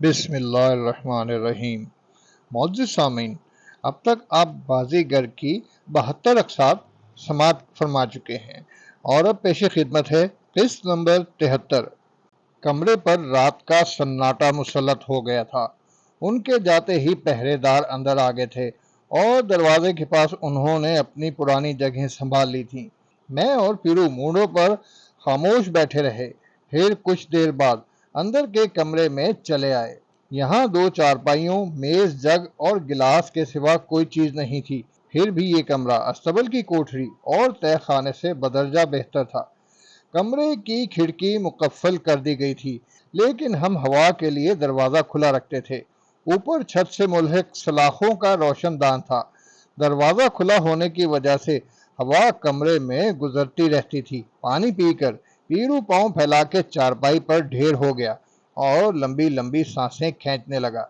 بسم اللہ الرحمن الرحیم۔ معزز سامعین، اب تک آپ بازیگر کی 72 اقساط سماعت فرما چکے ہیں اور اب پیش خدمت ہے قسط نمبر 73۔ کمرے پر رات کا سناٹا مسلط ہو گیا تھا۔ ان کے جاتے ہی پہرے دار اندر آ گئے تھے اور دروازے کے پاس انہوں نے اپنی پرانی جگہیں سنبھال لی تھیں۔ میں اور پیرو مونڈوں پر خاموش بیٹھے رہے، پھر کچھ دیر بعد اندر کے کمرے میں چلے آئے۔ یہاں 2 چارپائیوں، میز، جگ اور گلاس کے سوا کوئی چیز نہیں تھی، پھر بھی یہ کمرہ استبل کی کوٹری اور تہ خانے سے بدرجہ بہتر تھا۔ کمرے کی کھڑکی مقفل کر دی گئی تھی، لیکن ہم ہوا کے لیے دروازہ کھلا رکھتے تھے۔ اوپر چھت سے ملحق سلاخوں کا روشن دان تھا۔ دروازہ کھلا ہونے کی وجہ سے ہوا کمرے میں گزرتی رہتی تھی۔ پانی پی کر پیرو پاؤں پھیلا کے چارپائی پر ڈھیر ہو گیا اور لمبی لمبی سانسیں کھینچنے لگا۔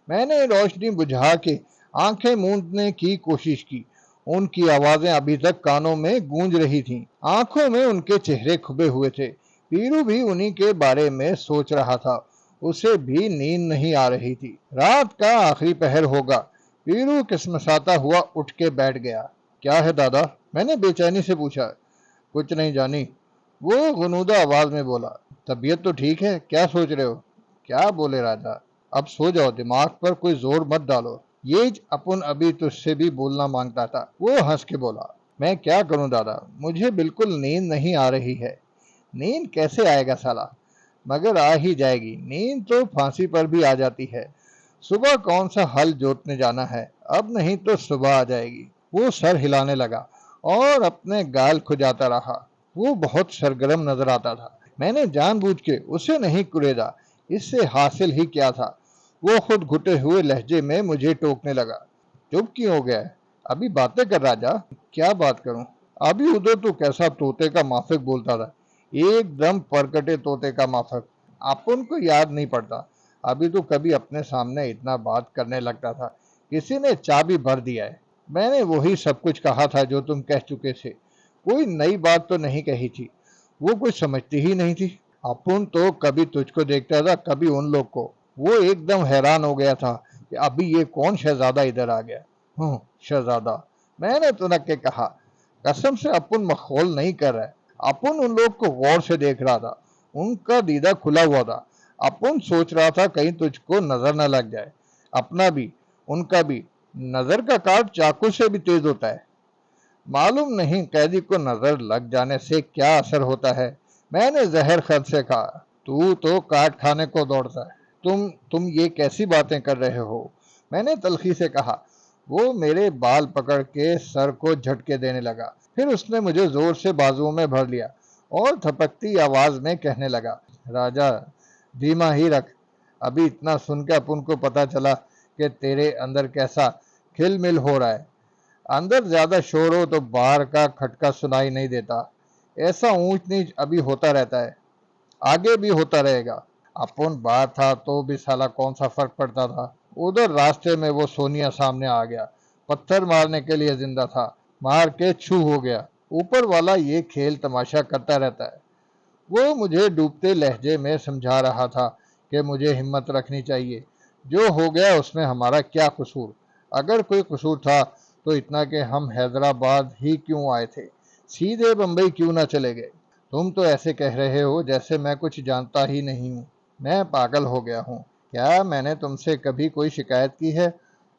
میں نے روشنی بجھا کے آنکھیں موندنے کی کوشش کی۔ ان کی آوازیں ابھی تک کانوں میں گونج رہی تھیں، آنکھوں میں ان کے چہرے کھبے ہوئے تھے۔ پیرو بھی انہی کے بارے میں سوچ رہا تھا، اسے بھی نیند نہیں آ رہی تھی۔ رات کا آخری پہر ہوگا۔ پیرو کسمساتا ہوا اٹھ کے بیٹھ گیا۔ کیا ہے دادا؟ میں نے بے چینی سے پوچھا۔ کچھ نہیں جانی، وہ غنودہ آواز میں بولا۔ طبیعت تو ٹھیک ہے، کیا سوچ رہے ہو؟ کیا بولے راجا، اب سو جاؤ، دماغ پر کوئی زور مت ڈالو۔ یہ اپن ابھی تجھ سے بھی بولنا مانگتا تھا۔ وہ ہنس کے بولا، میں کیا کروں دادا، مجھے بالکل نیند نہیں آ رہی ہے۔ نیند کیسے آئے گا سالا، مگر آ ہی جائے گی۔ نیند تو پھانسی پر بھی آ جاتی ہے۔ صبح کون سا ہل جوتنے جانا ہے، اب نہیں تو صبح آ جائے گی۔ وہ سر ہلانے لگا اور اپنے گال کھجاتا رہا۔ وہ بہت سرگرم نظر آتا تھا۔ میں نے جان بوجھ کے اسے نہیں کریدا، اس سے حاصل ہی کیا تھا؟ وہ خود گھٹے ہوئے لہجے میں مجھے ٹوکنے لگا۔ چپ کیوں ہو گیا ہے؟ ابھی باتیں کر راجا۔ کیا بات کروں؟ ابھی ادھر تو کیسا طوطے کا مافک بولتا تھا، ایک دم پرکٹے طوطے کا مافک۔ اپن کو یاد نہیں پڑتا، ابھی تو کبھی اپنے سامنے اتنا بات کرنے لگتا تھا، کسی نے چابی بھر دیا ہے۔ میں نے وہی سب کچھ کہا تھا جو تم کہہ چکے تھے، کوئی نئی بات تو نہیں کہی تھی۔ وہ کچھ سمجھتی ہی نہیں تھی۔ اپن تو کبھی تجھ کو دیکھتا تھا، کبھی ان لوگ کو۔ وہ ایک دم حیران ہو گیا تھا کہ ابھی یہ کون شہزادہ ادھر آ گیا۔ شہزادہ، میں نے تنک کے کہا، قسم سے اپن مخول نہیں کر رہا ہے۔ اپن ان لوگ کو غور سے دیکھ رہا تھا، ان کا دیدہ کھلا ہوا تھا۔ اپن سوچ رہا تھا کہیں تجھ کو نظر نہ لگ جائے۔ اپنا بھی ان کا بھی نظر کا کاٹ چاقو سے بھی تیز ہوتا ہے۔ معلوم نہیں قیدی کو نظر لگ جانے سے کیا اثر ہوتا ہے۔ میں نے زہر خط سے کہا، تو کاٹ کھانے کو دوڑتا ہے۔ تم یہ کیسی باتیں کر رہے ہو؟ میں نے تلخی سے کہا۔ وہ میرے بال پکڑ کے سر کو جھٹکے دینے لگا، پھر اس نے مجھے زور سے بازوؤں میں بھر لیا اور تھپکتی آواز میں کہنے لگا، راجا دھیما ہی رکھ، ابھی اتنا سن کے اپن کو پتا چلا کہ تیرے اندر کیسا کھل مل ہو رہا ہے۔ اندر زیادہ شور ہو تو باہر کا کھٹکا سنائی نہیں دیتا۔ ایسا اونچ نیچ ابھی ہوتا رہتا ہے، آگے بھی ہوتا رہے گا۔ اپن باہر تھا تو بھی سالا کون سا فرق پڑتا تھا۔ ادھر راستے میں وہ سونیا سامنے آ گیا، پتھر مارنے کے لیے زندہ تھا، مار کے چھو ہو گیا۔ اوپر والا یہ کھیل تماشا کرتا رہتا ہے۔ وہ مجھے ڈوبتے لہجے میں سمجھا رہا تھا کہ مجھے ہمت رکھنی چاہیے، جو ہو گیا اس میں ہمارا کیا قصور؟ اگر کوئی قصور تھا تو اتنا کہ ہم حیدرآباد ہی کیوں آئے تھے، سیدھے بمبئی کیوں نہ چلے گئے؟ تم تو ایسے کہہ رہے ہو جیسے میں کچھ جانتا ہی نہیں ہوں۔ میں پاگل ہو گیا ہوں کیا؟ میں نے تم سے کبھی کوئی شکایت کی ہے؟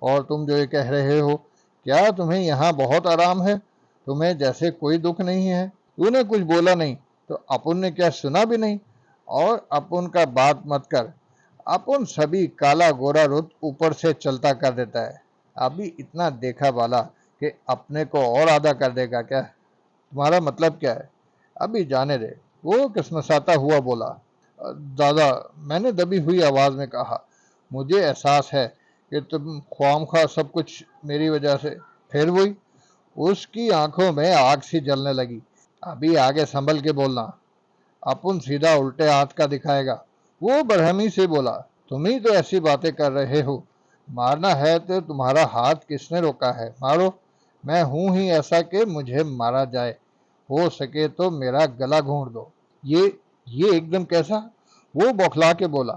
اور تم جو یہ کہہ رہے ہو، کیا تمہیں یہاں بہت آرام ہے؟ تمہیں جیسے کوئی دکھ نہیں ہے۔ تو نے کچھ بولا نہیں تو اپن نے کیا سنا بھی نہیں؟ اور اپن کا بات مت کر، اپن سبھی کالا گورا رت اوپر سے چلتا کر دیتا ہے۔ ابھی اتنا دیکھا بالا کہ اپنے کو اور آدھا کر دے گا کیا؟ تمہارا مطلب کیا ہے؟ ابھی جانے دے۔ وہ کسمساتا ہوا بولا۔ دادا، میں نے دبی ہوئی آواز میں کہا، مجھے احساس ہے کہ تم خواہ سب کچھ میری وجہ سے۔ پھر وہی، اس کی آنکھوں میں آگ سی جلنے لگی۔ ابھی آگے سنبھل کے بولنا، اپن سیدھا الٹے ہاتھ کا دکھائے گا۔ وہ برہمی سے بولا، تم ہی تو ایسی باتیں کر رہے ہو۔ مارنا ہے تو تمہارا ہاتھ کس نے روکا ہے؟ مارو، میں ہوں ہی ایسا کہ مجھے مارا جائے، ہو سکے تو میرا گلا گھونٹ دو۔ یہ ایک دم کیسا؟ وہ بوکھلا کے بولا،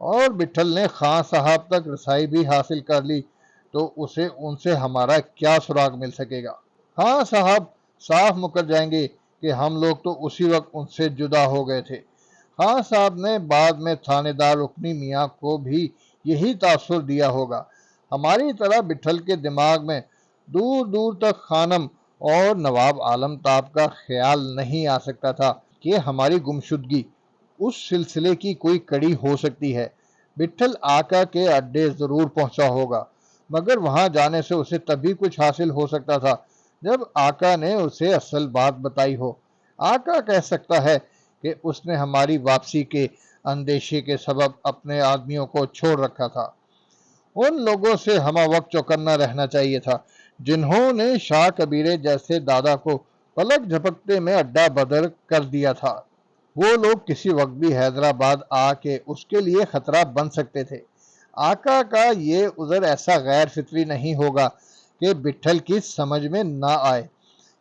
اور بٹھل نے خان صاحب تک رسائی بھی حاصل کر لی تو اسے ان سے ہمارا کیا سراغ مل سکے گا؟ خان صاحب صاف مکر جائیں گے کہ ہم لوگ تو اسی وقت ان سے جدا ہو گئے تھے۔ خان صاحب نے بعد میں تھانے دار رکنی میاں کو بھی یہی تاثر دیا ہوگا۔ ہماری طرح بٹھل کے دماغ میں دور دور تک خانم اور نواب عالم تاب کا خیال نہیں آ سکتا تھا کہ ہماری گمشدگی اس سلسلے کی کوئی کڑی ہو سکتی ہے۔ بٹھل آقا کے اڈے ضرور پہنچا ہوگا، مگر وہاں جانے سے اسے تبھی کچھ حاصل ہو سکتا تھا جب آقا نے اسے اصل بات بتائی ہو۔ آقا کہہ سکتا ہے کہ اس نے ہماری واپسی کے اندیشے کے سبب اپنے آدمیوں کو چھوڑ رکھا تھا۔ ان لوگوں سے ہمہ وقت چوکنا رہنا چاہیے تھا جنہوں نے شاہ کبیرے جیسے دادا کو پلک جھپکتے میں اڈا بدر کر دیا تھا۔ وہ لوگ کسی وقت بھی حیدرآباد آ کے اس کے لیے خطرہ بن سکتے تھے۔ آقا کا یہ عذر ایسا غیر فطری نہیں ہوگا کہ بٹھل کی سمجھ میں نہ آئے۔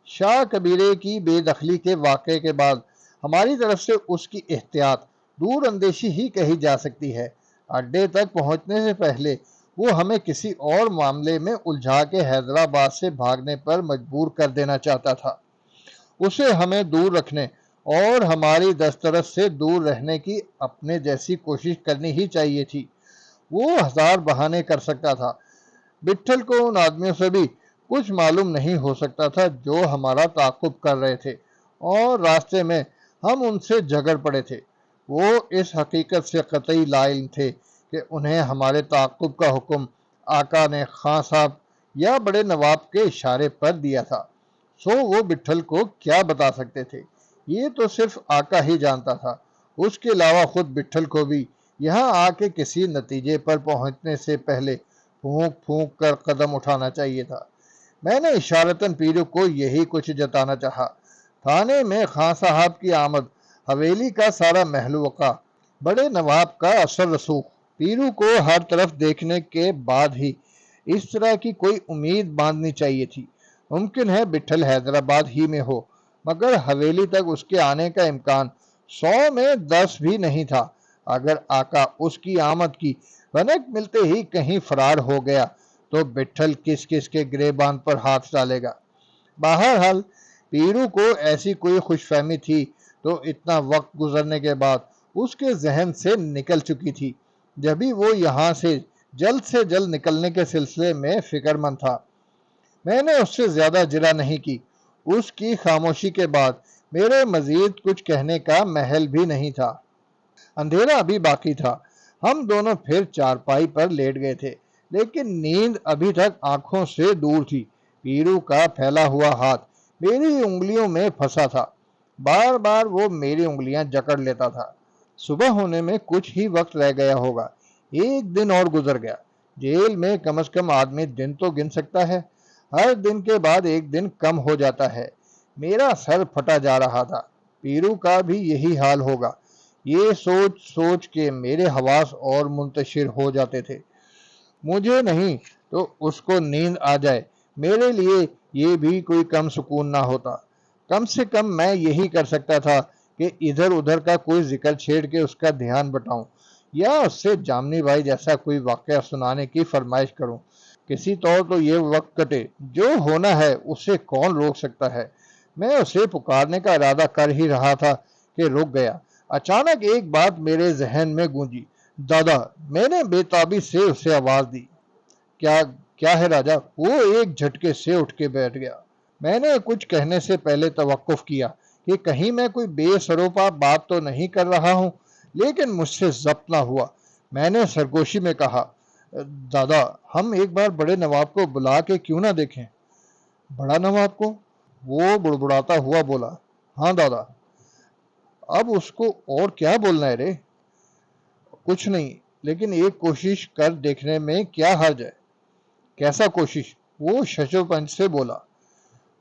شاہ کبیرے کی بے دخلی کے واقعے کے بعد ہماری طرف سے اس کی احتیاط دور اندیشی ہی کہی جا سکتی ہے۔ اڈے تک پہنچنے سے پہلے وہ ہمیں کسی اور معاملے میں الجھا کے حیدرآباد سے بھاگنے پر مجبور کر دینا چاہتا تھا۔ اسے ہمیں دور رکھنے اور ہماری دسترس سے دور رہنے کی اپنے جیسی کوشش کرنی ہی چاہیے تھی۔ وہ ہزار بہانے کر سکتا تھا۔ بٹھل کو ان آدمیوں سے بھی کچھ معلوم نہیں ہو سکتا تھا جو ہمارا تعاقب کر رہے تھے، اور راستے میں ہم ان سے جھگڑ پڑے تھے۔ وہ اس حقیقت سے قطعی لا علم تھے کہ انہیں ہمارے تعاقب کا حکم آقا نے خان صاحب یا بڑے نواب کے اشارے پر دیا تھا۔ سو وہ بٹھل کو کیا بتا سکتے تھے، یہ تو صرف آقا ہی جانتا تھا۔ اس کے علاوہ خود بٹھل کو بھی یہاں آ کے کسی نتیجے پر پہنچنے سے پہلے پھونک پھونک کر قدم اٹھانا چاہیے تھا۔ میں نے اشارتاً پیرو کو یہی کچھ جتانا چاہا۔ تھانے میں خان صاحب کی آمد، حویلی کا سارا محل وقع، بڑے نواب کا اثر رسوخ، پیرو کو ہر طرف دیکھنے کے بعد ہی اس طرح کی کوئی امید باندھنی چاہیے تھی۔ ممکن ہے بٹھل حیدرآباد ہی میں ہو، مگر حویلی تک اس کے آنے کا امکان 100 میں 10 بھی نہیں تھا۔ اگر آقا اس کی آمد کی بھنک ملتے ہی کہیں فرار ہو گیا تو بٹھل کس کس کے گریبان پر ہاتھ ڈالے گا؟ بہرحال پیرو کو ایسی کوئی خوش فہمی تھی تو اتنا وقت گزرنے کے بعد اس کے ذہن سے نکل چکی تھی، جبھی وہ یہاں سے جلد نکلنے کے سلسلے میں فکر مند تھا۔ میں نے اس سے زیادہ جرا نہیں کی۔ اس کی خاموشی کے بعد میرے مزید کچھ کہنے کا محل بھی نہیں تھا۔ اندھیرا ابھی باقی تھا۔ ہم دونوں پھر چارپائی پر لیٹ گئے تھے، لیکن نیند ابھی تک آنکھوں سے دور تھی۔ پیرو کا پھیلا ہوا ہاتھ میری انگلیوں میں پھنسا تھا، بار بار وہ میری انگلیاں جکڑ لیتا تھا۔ صبح ہونے میں کچھ ہی وقت رہ گیا ہوگا۔ ایک دن اور گزر گیا۔ جیل میں کم از کم آدمی دن تو گن سکتا ہے۔ ہر دن کے بعد ایک دن کم ہو جاتا ہے۔ میرا سر پھٹا جا رہا تھا۔ پیرو کا بھی یہی حال ہوگا۔ یہ سوچ سوچ کے میرے حواس اور منتشر ہو جاتے تھے۔ مجھے نہیں تو اس کو نیند آ جائے، میرے لیے یہ بھی کوئی کم سکون نہ ہوتا۔ کم سے کم میں یہی کر سکتا تھا کہ ادھر ادھر کا کوئی ذکر چھیڑ کے اس کا دھیان بٹاؤں، یا اس سے جامنی بھائی جیسا کوئی واقعہ سنانے کی فرمائش کروں۔ کسی طور تو یہ وقت کٹے۔ جو ہونا ہے اسے کون روک سکتا ہے؟ میں اسے پکارنے کا ارادہ کر ہی رہا تھا کہ رک گیا۔ اچانک ایک بات میرے ذہن میں گونجی۔ دادا! میں نے بے تابی سے اسے آواز دی۔ کیا ہے راجا؟ وہ ایک جھٹکے سے اٹھ کے بیٹھ گیا۔ میں نے کچھ کہنے سے پہلے توقف کیا کہ کہیں میں کوئی بے سروپا بات تو نہیں کر رہا ہوں، لیکن مجھ سے ضبط نہ ہوا۔ میں نے سرگوشی میں کہا، دادا ہم ایک بار بڑے نواب کو بلا کے کیوں نہ دیکھیں؟ بڑا نواب کو؟ وہ بڑبڑاتا ہوا بولا، ہاں دادا۔ اب اس کو اور کیا بولنا ہے رے؟ کچھ نہیں، لیکن ایک کوشش کر دیکھنے میں کیا حرج ہے؟ کیسا کوشش؟ وہ ششو پنج سے بولا۔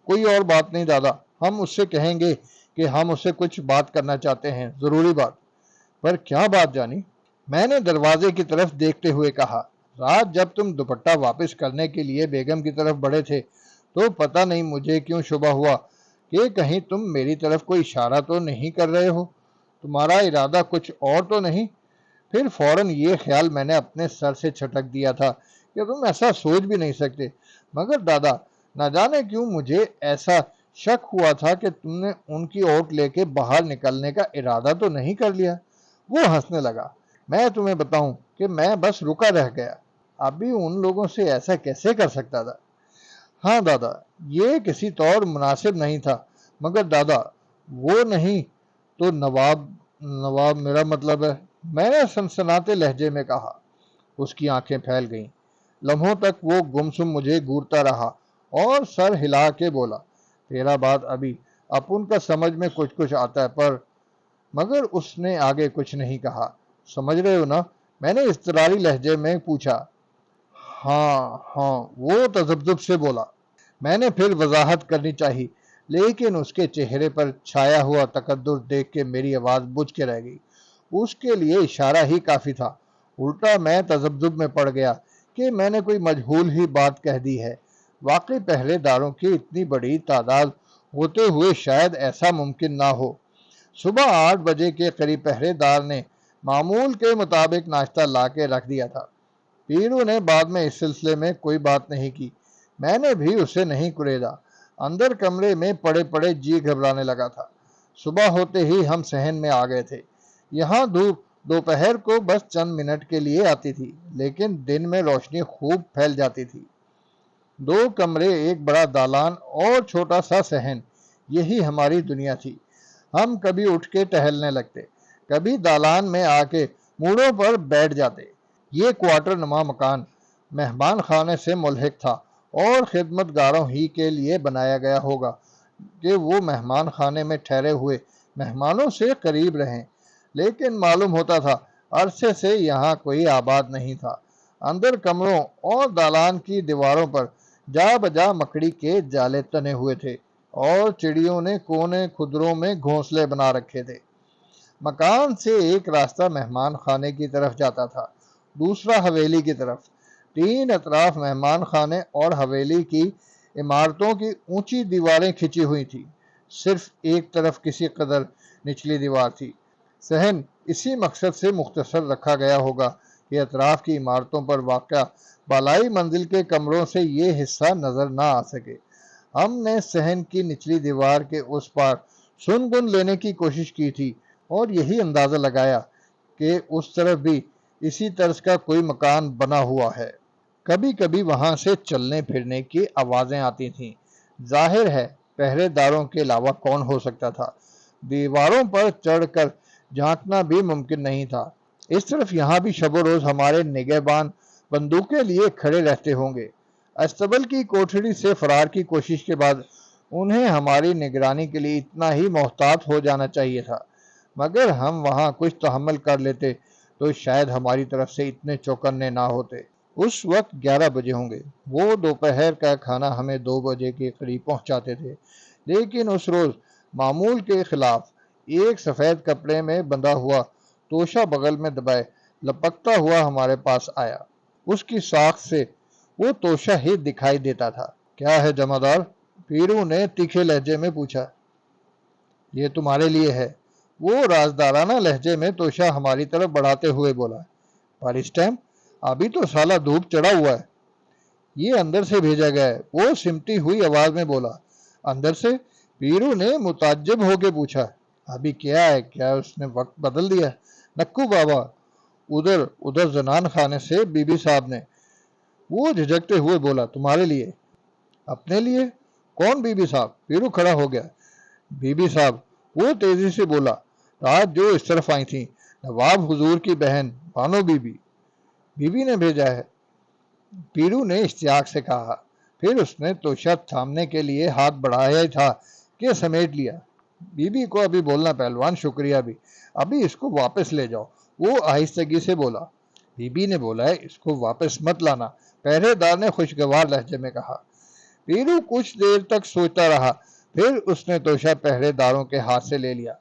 کوئی اور بات نہیں دادا، ہم اس سے کہیں گے کہ ہم اسے کچھ بات کرنا چاہتے ہیں، ضروری بات۔ پر کیا بات جانی؟ میں نے دروازے کی طرف دیکھتے ہوئے کہا، رات جب تم دوپٹہ واپس کرنے کے لیے بیگم کی طرف بڑھے تھے تو پتہ نہیں مجھے کیوں شبہ ہوا کہ کہیں تم میری طرف کوئی اشارہ تو نہیں کر رہے ہو؟ تمہارا ارادہ کچھ اور تو نہیں؟ پھر فوراً یہ خیال میں نے اپنے سر سے چھٹک دیا تھا کہ تم ایسا سوچ بھی نہیں سکتے، مگر دادا نہ جانے کیوں مجھے ایسا شک ہوا تھا کہ تم نے ان کی اوٹ لے کے باہر نکلنے کا ارادہ تو نہیں کر لیا۔ وہ ہنسنے لگا۔ میں تمہیں بتاؤں کہ میں بس رکا رہ گیا، ابھی ان لوگوں سے ایسا کیسے کر سکتا تھا؟ ہاں دادا، یہ کسی طور مناسب نہیں تھا، مگر دادا وہ نہیں تو نواب میرا مطلب ہے، میں نے سنسناتے لہجے میں کہا۔ اس کی آنکھیں پھیل گئیں۔ لمحوں تک وہ گمسم مجھے گورتا رہا اور سر ہلا کے بولا، تیرا بات ابھی اپن کا سمجھ میں کچھ کچھ آتا ہے، مگر اس نے آگے کچھ نہیں کہا۔ سمجھ رہے ہو نا؟ میں نے اضطراری لہجے میں پوچھا۔ ہاں ہاں، وہ تذبذب سے بولا۔ میں نے پھر وضاحت کرنی چاہی، لیکن اس کے چہرے پر چھایا ہوا تقدس دیکھ کے میری آواز بجھ کے رہ گئی۔ اس کے لیے اشارہ ہی کافی تھا۔ الٹا میں تذبذب میں پڑ گیا کہ میں نے کوئی مجہول ہی بات کہہ دی ہے۔ واقعی پہرے داروں کی اتنی بڑی تعداد ہوتے ہوئے شاید ایسا ممکن نہ ہو۔ صبح 8 بجے کے قریب پہرے دار نے معمول کے مطابق ناشتہ لا کے رکھ دیا تھا۔ پیرو نے بعد میں اس سلسلے میں کوئی بات نہیں کی، میں نے بھی اسے نہیں کریدا۔ اندر کمرے میں پڑے پڑے جی گھبرانے لگا تھا۔ صبح ہوتے ہی ہم صحن میں آ گئے تھے۔ یہاں دھوپ دوپہر کو بس چند منٹ کے لیے آتی تھی، لیکن دن میں روشنی خوب پھیل جاتی تھی۔ 2 کمرے، ایک بڑا دالان اور چھوٹا سا صحن، یہی ہماری دنیا تھی۔ ہم کبھی اٹھ کے ٹہلنے لگتے، کبھی دالان میں آ کے موڑوں پر بیٹھ جاتے۔ یہ کوارٹر نما مکان مہمان خانے سے ملحق تھا اور خدمت گاروں ہی کے لیے بنایا گیا ہوگا کہ وہ مہمان خانے میں ٹھہرے ہوئے مہمانوں سے قریب رہیں، لیکن معلوم ہوتا تھا عرصے سے یہاں کوئی آباد نہیں تھا۔ اندر کمروں اور دالان کی دیواروں پر جا بجا مکڑی کے جالے تنے ہوئے تھے اور چڑیوں نے کونے کھدروں میں گھونسلے بنا رکھے تھے۔ مکان سے ایک راستہ مہمان خانے کی طرف جاتا تھا، دوسرا حویلی کی طرف۔ 3 اطراف مہمان خانے اور حویلی کی عمارتوں کی اونچی دیواریں کھچی ہوئی تھیں، صرف ایک طرف کسی قدر نچلی دیوار تھی۔ صحن اسی مقصد سے مختصر رکھا گیا ہوگا کہ اطراف کی عمارتوں پر واقع بالائی منزل کے کمروں سے یہ حصہ نظر نہ آ سکے۔ ہم نے صحن کی نچلی دیوار کے اس پار سن گن لینے کی کوشش کی تھی اور یہی اندازہ لگایا کہ اس طرف بھی اسی طرز کا کوئی مکان بنا ہوا ہے۔ کبھی کبھی وہاں سے چلنے پھرنے کی آوازیں آتی تھیں۔ ظاہر ہے پہرے داروں کے علاوہ کون ہو سکتا تھا؟ دیواروں پر چڑھ کر جھانکنا بھی ممکن نہیں تھا۔ اس طرف یہاں بھی شب و روز ہمارے نگہبان بندوقیں لیے کھڑے رہتے ہوں گے۔ استبل کی کوٹھری سے فرار کی کوشش کے بعد انہیں ہماری نگرانی کے لیے اتنا ہی محتاط ہو جانا چاہیے تھا، مگر ہم وہاں کچھ تحمل کر لیتے تو شاید ہماری طرف سے اتنے چوکنے نہ ہوتے۔ اس وقت 11 بجے ہوں گے۔ وہ دوپہر کا کھانا ہمیں 2 بجے کے قریب پہنچاتے تھے، لیکن اس روز معمول کے خلاف ایک سفید کپڑے میں بندھا ہوا توشہ بغل میں دبائے لپکتا ہوا ہمارے پاس آیا۔ اس کی ساکھ سے وہ توشہ ہی دکھائی دیتا تھا۔ کیا ہے جمعدار؟ پیرو نے تیکھے لہجے میں پوچھا۔ یہ تمہارے لیے ہے، وہ رازدارانہ لہجے میں توشہ ہماری طرف بڑھاتے ہوئے بولا۔ پر اس ٹائم؟ ابھی تو سالہ دھوپ چڑھا ہوا ہے۔ یہ اندر سے بھیجا گیا ہے، وہ سمٹی ہوئی آواز میں بولا۔ اندر سے؟ پیرو نے متعجب ہو کے پوچھا۔ ابھی کیا ہے؟ کیا اس نے وقت بدل دیا؟ نکو بابا، ادھر زنان خانے سے بی بی صاحب نے۔ وہ جھجکتے ہوئے بولا۔ تمہارے لیے؟ اپنے لیے؟ کون بی بی صاحب؟ پیرو کھڑا ہو گیا۔ بی بی صاحب، وہ تیزی سے بولا، رات جو اس طرف آئی تھیں، نواب حضور کی بہن بانو بی بی۔ بی بی نے بھیجا ہے، پیرو نے اشتیاق سے کہا۔ پھر اس نے توشہ تھامنے کے لیے ہاتھ بڑھایا ہی تھا کہ سمیٹ لیا۔ بی بی کو ابھی بولنا پہلوان، شکریہ بھی، ابھی اس کو واپس لے جاؤ، وہ آہستگی سے بولا۔ بی بی نے بولا ہے اس کو واپس مت لانا، پہرے دار نے خوشگوار لہجے میں کہا۔ پیرو کچھ دیر تک سوچتا رہا، پھر اس نے توشہ پہرے داروں کے ہاتھ سے لے لیا۔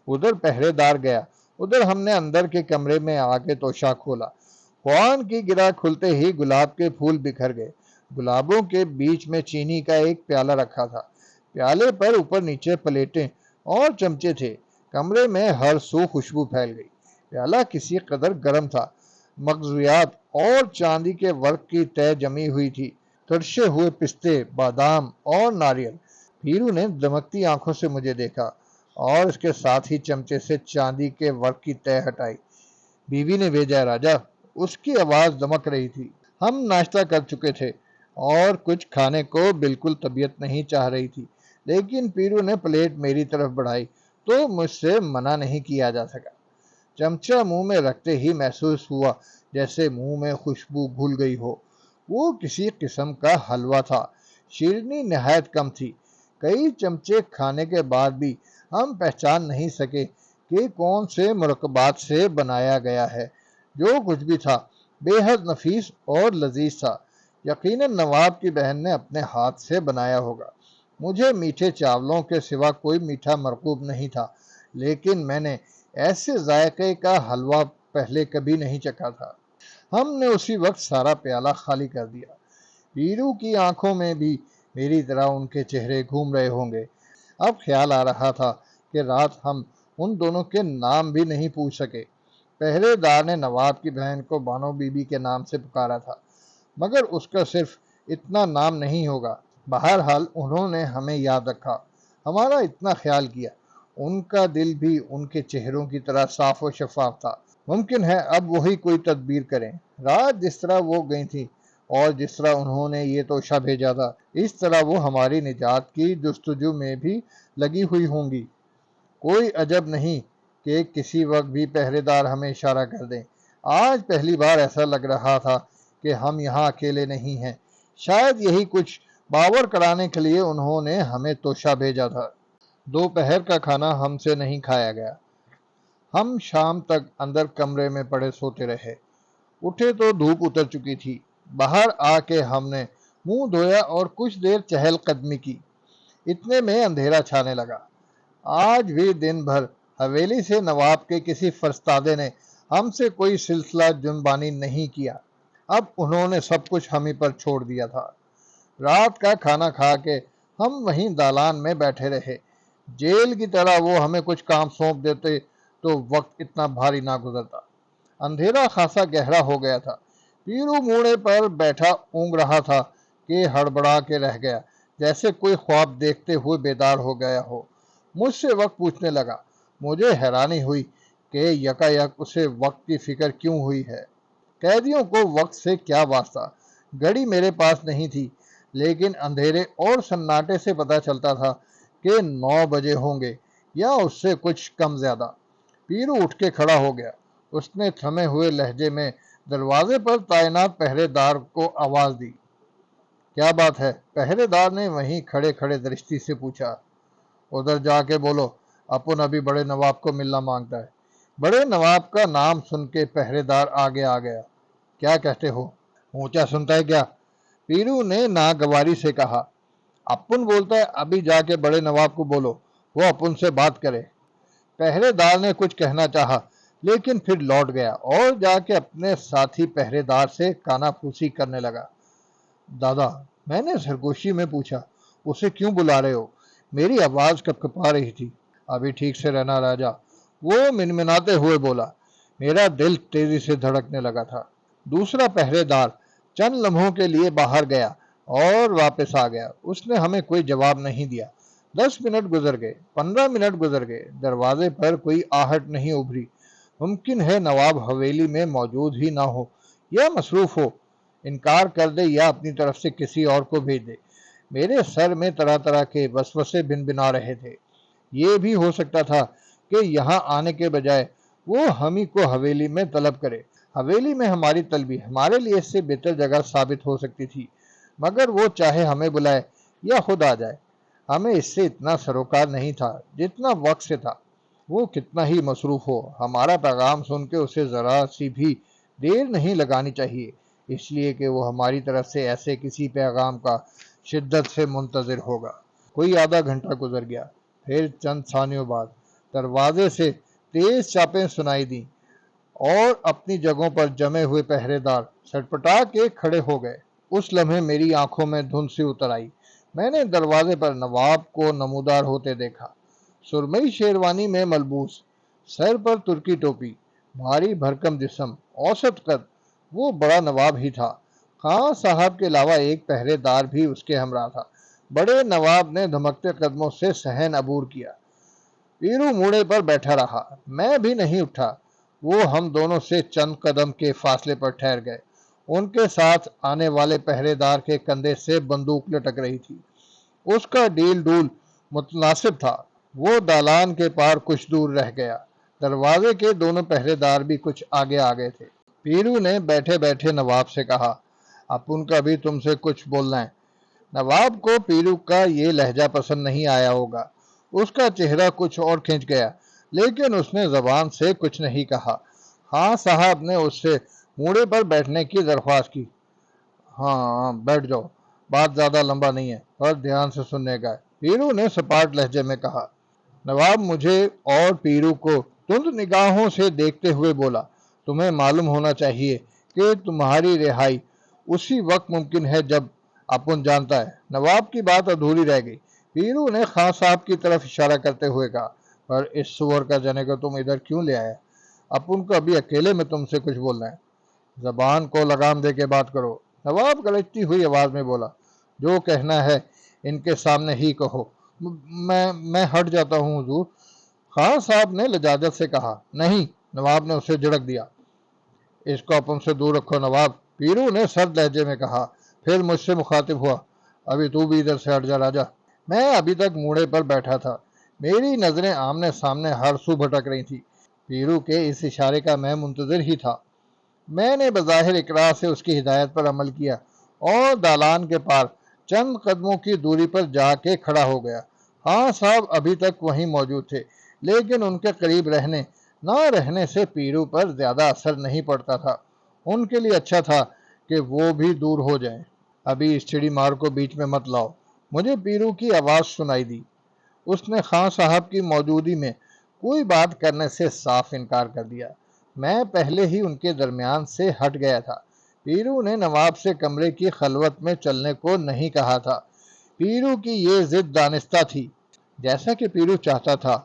ادھر پہرے دار گیا، ادھر ہم نے اندر کے کمرے میں آ کے توشہ کھولا۔ خوان کی گرہ کھلتے ہی گلاب کے پھول بکھر گئے۔ گلابوں کے بیچ میں چینی کا ایک پیالہ رکھا تھا، پیالے پر اوپر نیچے پلیٹیں اور چمچے تھے۔ کمرے میں ہر سو خوشبو پھیل گئی۔ پیالہ کسی قدر گرم تھا، مغزیات اور چاندی کے ورق کی تہ جمی ہوئی تھی، ترشے ہوئے پستے، بادام اور ناریل۔ پیرو نے دمکتی آنکھوں سے مجھے دیکھا اور اس کے ساتھ ہی چمچے سے چاندی کے ورق کی تہ ہٹائی۔ بیوی نے بھیجا ہے راجا، اس کی آواز دمک رہی تھی۔ ہم ناشتہ کر چکے تھے اور کچھ کھانے کو بالکل طبیعت نہیں چاہ رہی تھی، لیکن پیرو نے پلیٹ میری طرف بڑھائی تو مجھ سے منع نہیں کیا جا سکا۔ چمچہ منہ میں رکھتے ہی محسوس ہوا جیسے منہ میں خوشبو گھل گئی ہو۔ وہ کسی قسم کا حلوہ تھا، شیرنی نہایت کم تھی۔ کئی چمچے کھانے کے بعد بھی ہم پہچان نہیں سکے کہ کون سے مرکبات سے بنایا گیا ہے۔ جو کچھ بھی تھا بے حد نفیس اور لذیذ تھا، یقیناً نواب کی بہن نے اپنے ہاتھ سے بنایا ہوگا۔ مجھے میٹھے چاولوں کے سوا کوئی میٹھا مرغوب نہیں تھا، لیکن میں نے ایسے ذائقے کا حلوہ پہلے کبھی نہیں چکھا تھا۔ ہم نے اسی وقت سارا پیالہ خالی کر دیا۔ پیرو کی آنکھوں میں بھی میری طرح ان کے چہرے گھوم رہے ہوں گے۔ اب خیال آ رہا تھا کہ رات ہم ان دونوں کے نام بھی نہیں پوچھ سکے۔ پہرے دار نے نواب کی بہن کو بانو بی بی کے نام سے پکارا تھا، مگر اس کا صرف اتنا نام نہیں ہوگا۔ بہرحال انہوں نے ہمیں یاد رکھا، ہمارا اتنا خیال کیا۔ ان کا دل بھی ان کے چہروں کی طرح صاف و شفاف تھا۔ ممکن ہے اب وہی کوئی تدبیر کریں۔ رات جس طرح وہ گئی تھی اور جس طرح انہوں نے یہ توشہ بھیجا تھا، اس طرح وہ ہماری نجات کی جستجو میں بھی لگی ہوئی ہوں گی۔ کوئی عجب نہیں کہ کسی وقت بھی پہرے دار ہمیں اشارہ کر دیں۔ آج پہلی بار ایسا لگ رہا تھا کہ ہم یہاں اکیلے نہیں ہیں۔ شاید یہی کچھ باور کرانے کے لیے انہوں نے ہمیں توشہ بھیجا تھا۔ دوپہر کا کھانا ہم سے نہیں کھایا گیا۔ ہم شام تک اندر کمرے میں پڑے سوتے رہے۔ اٹھے تو دھوپ اتر چکی تھی۔ باہر آ کے ہم نے منہ دھویا اور کچھ دیر چہل قدمی کی۔ اتنے میں اندھیرا چھانے لگا۔ آج بھی دن بھر حویلی سے نواب کے کسی فرستادے نے ہم سے کوئی سلسلہ جنبانی نہیں کیا۔ اب انہوں نے سب کچھ ہم ہی پر چھوڑ دیا تھا۔ رات کا کھانا کھا کے ہم وہیں دالان میں بیٹھے رہے۔ جیل کی طرح وہ ہمیں کچھ کام سونپ دیتے تو وقت اتنا بھاری نہ گزرتا۔ اندھیرا خاصا گہرا ہو گیا تھا۔ پیرو موڑے پر بیٹھا اونگ رہا تھا کہ ہڑبڑا کے رہ گیا، جیسے کوئی خواب دیکھتے ہوئے بیدار ہو گیا ہو۔ مجھ سے وقت پوچھنے لگا۔ مجھے حیرانی ہوئی کہ یکا یک اسے وقت کی فکر کیوں ہوئی ہے۔ قیدیوں کو وقت سے کیا واسطہ؟ گھڑی میرے پاس نہیں تھی، لیکن اندھیرے اور سناٹے سے پتہ چلتا تھا کہ 9 بجے ہوں گے یا اس سے کچھ کم زیادہ۔ پیرو اٹھ کے کھڑا ہو گیا۔ اس نے تھمے ہوئے لہجے میں دروازے پر تعینات پہرے دار کو آواز دی۔ کیا بات ہے؟ پہرے دار نے وہیں کھڑے کھڑے درشتی سے پوچھا۔ ادھر جا کے بولو، اپن ابھی بڑے نواب کو ملنا مانگتا ہے۔ بڑے نواب کا نام سن کے پہرے دار آگے آ گیا۔ کیا کہتے ہو؟ اونچا سنتا ہے کیا؟ پیرو نے ناگواری سے کہا۔ اپن بولتا ہے ابھی جا کے بڑے نواب کو بولو، وہ اپن سے بات کرے۔ پہرے دار نے کچھ کہنا چاہا، لیکن پھر لوٹ گیا اور جا کے اپنے ساتھی پہرے دار سے کانا پھوسی کرنے لگا۔ دادا، میں نے سرگوشی میں پوچھا، اسے کیوں بلا رہے ہو؟ میری آواز کپکپا رہی تھی۔ ابھی ٹھیک سے رہنا راجا، وہ منمناتے ہوئے بولا۔ میرا دل تیزی سے دھڑکنے لگا تھا۔ دوسرا پہرے دار چند لمحوں کے لیے باہر گیا اور واپس آ گیا۔ اس نے ہمیں کوئی جواب نہیں دیا۔ 10 منٹ گزر گئے، 15 منٹ گزر گئے، دروازے پر کوئی آہٹ نہیں ابھری۔ ممکن ہے نواب حویلی میں موجود ہی نہ ہو یا مصروف ہو، انکار کر دے یا اپنی طرف سے کسی اور کو بھیج دے۔ میرے سر میں طرح طرح کے وسوسے بنبنا رہے تھے۔ یہ بھی ہو سکتا تھا کہ یہاں آنے کے بجائے وہ ہم ہی کو حویلی میں طلب کرے۔ حویلی میں ہماری طلبی ہمارے لیے اس سے بہتر جگہ ثابت ہو سکتی تھی، مگر وہ چاہے ہمیں بلائے یا خود آ جائے، ہمیں اس سے اتنا سروکار نہیں تھا جتنا وقت سے تھا۔ وہ کتنا ہی مصروف ہو، ہمارا پیغام سن کے اسے ذرا سی بھی دیر نہیں لگانی چاہیے، اس لیے کہ وہ ہماری طرف سے ایسے کسی پیغام کا شدت سے منتظر ہوگا۔ کوئی آدھا گھنٹہ گزر گیا، پھر چند ثانیوں بعد دروازے سے تیز چاپیں سنائی دیں اور اپنی جگہوں پر جمے ہوئے پہرے دار سٹپٹا کے کھڑے ہو گئے۔ اس لمحے میری آنکھوں میں دھند سی اتر آئی۔ میں نے دروازے پر نواب کو نمودار ہوتے دیکھا، سرمئی شیروانی میں ملبوس، سر پر ترکی ٹوپی، بھاری بھرکم جسم، اوسط قد، وہ بڑا نواب ہی تھا۔ خان صاحب کے علاوہ ایک پہرے دار بھی اس کے ہمراہ تھا۔ بڑے نواب نے دھمکتے قدموں سے صحن عبور کیا۔ پیرو موڑے پر بیٹھا رہا، میں بھی نہیں اٹھا۔ وہ ہم دونوں سے چند قدم کے فاصلے پر ٹھہر گئے۔ ان کے ساتھ آنے والے پہرے دار کے کندھے سے بندوق لٹک رہی تھی۔ اس کا ڈیل ڈول متناسب تھا۔ وہ دالان کے پار کچھ دور رہ گیا۔ دروازے کے دونوں پہرے دار بھی کچھ آگے آگے تھے۔ پیرو نے بیٹھے بیٹھے نواب سے کہا، اپن کا بھی تم سے کچھ بولنا ہے۔ نواب کو پیرو کا یہ لہجہ پسند نہیں آیا ہوگا۔ اس کا چہرہ کچھ اور کھنچ گیا، لیکن اس نے زبان سے کچھ نہیں کہا۔ خان صاحب نے اس سے موڑے پر بیٹھنے کی درخواست کی۔ ہاں بیٹھ جاؤ، بات زیادہ لمبا نہیں ہے، پر دھیان سے سننے کا ہے، پیرو نے سپاٹ لہجے میں کہا۔ نواب مجھے اور پیرو کو تند نگاہوں سے دیکھتے ہوئے بولا، تمہیں معلوم ہونا چاہیے کہ تمہاری رہائی اسی وقت ممکن ہے جب اپن جانتا ہے۔ نواب کی بات ادھوری رہ گئی۔ پیرو نے خان صاحب کی طرف اشارہ کرتے ہوئے کہا، پر اس سور کا جنے کو تم ادھر کیوں لے آیا؟ اپن کو ابھی اکیلے میں تم سے کچھ بولنا ہے۔ زبان کو لگام دے کے بات کرو، نواب گلجتی ہوئی آواز میں بولا۔ جو کہنا ہے ان کے سامنے ہی کہو۔ میں ہٹ جاتا ہوں حضور، خان صاحب نے لجاجت سے کہا۔ نہیں، نواب نے اسے جھڑک دیا۔ اس کو اپن سے دور رکھو نواب، پیرو نے سرد لہجے میں کہا، پھر مجھ سے مخاطب ہوا، ابھی تو بھی ادھر سے ہٹ جا راجا۔ میں ابھی تک موڑے پر بیٹھا تھا، میری نظریں آمنے سامنے ہر سو بھٹک رہی تھی۔ پیرو کے اس اشارے کا میں منتظر ہی تھا۔ میں نے بظاہر اقرار سے اس کی ہدایت پر عمل کیا اور دالان کے پار چند قدموں کی دوری پر جا کے کھڑا ہو گیا۔ خان صاحب ابھی تک وہیں موجود تھے، لیکن ان کے قریب رہنے نہ رہنے سے پیرو پر زیادہ اثر نہیں پڑتا تھا۔ ان کے لیے اچھا تھا کہ وہ بھی دور ہو جائیں۔ ابھی اس چڑی مار کو بیچ میں مت لاؤ، مجھے پیرو کی آواز سنائی دی۔ اس نے خان صاحب کی موجودگی میں کوئی بات کرنے سے صاف انکار کر دیا۔ میں پہلے ہی ان کے درمیان سے ہٹ گیا تھا۔ پیرو نے نواب سے کمرے کی خلوت میں چلنے کو نہیں کہا تھا۔ پیرو کی یہ ضد دانستہ تھی، جیسا کہ پیرو چاہتا تھا۔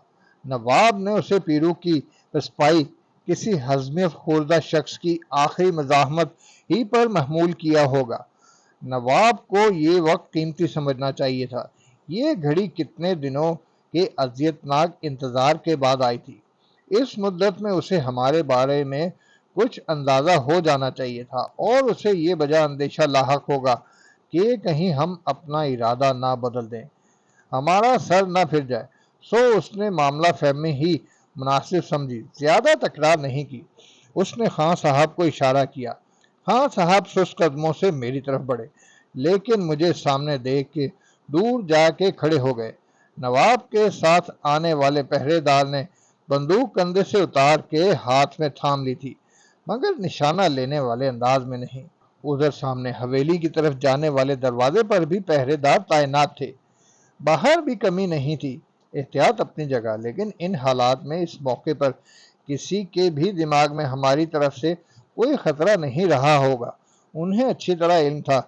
نواب نے اسے پیرو کی پسپائی کسی ہضمیت خوردہ شخص کی آخری مزاحمت ہی پر محمول کیا ہوگا۔ نواب کو یہ وقت قیمتی سمجھنا چاہیے تھا۔ یہ گھڑی کتنے دنوں کے اذیتناک انتظار کے بعد آئی تھی۔ اس مدت میں اسے ہمارے بارے میں کچھ اندازہ ہو جانا چاہیے تھا، اور اسے یہ بجا اندیشہ لاحق ہوگا کہ کہیں ہم اپنا ارادہ نہ بدل دیں، ہمارا سر نہ پھر جائے۔ سو اس نے معاملہ فہمی ہی مناسب سمجھی، زیادہ تکرار نہیں کی۔ اس نے خان صاحب کو اشارہ کیا۔ خان صاحب سست قدموں سے میری طرف بڑھے، لیکن مجھے سامنے دیکھ کے دور جا کے کھڑے ہو گئے۔ نواب کے ساتھ آنے والے پہرے دار نے بندوق کندھے سے اتار کے ہاتھ میں تھام لی تھی، مگر نشانہ لینے والے انداز میں نہیں۔ ادھر سامنے حویلی کی طرف جانے والے دروازے پر بھی پہرے دار تعینات تھے۔ باہر بھی کمی نہیں تھی۔ احتیاط اپنی جگہ، لیکن ان حالات میں اس موقع پر کسی کے بھی دماغ میں ہماری طرف سے کوئی خطرہ نہیں رہا ہوگا۔ انہیں اچھی طرح علم تھا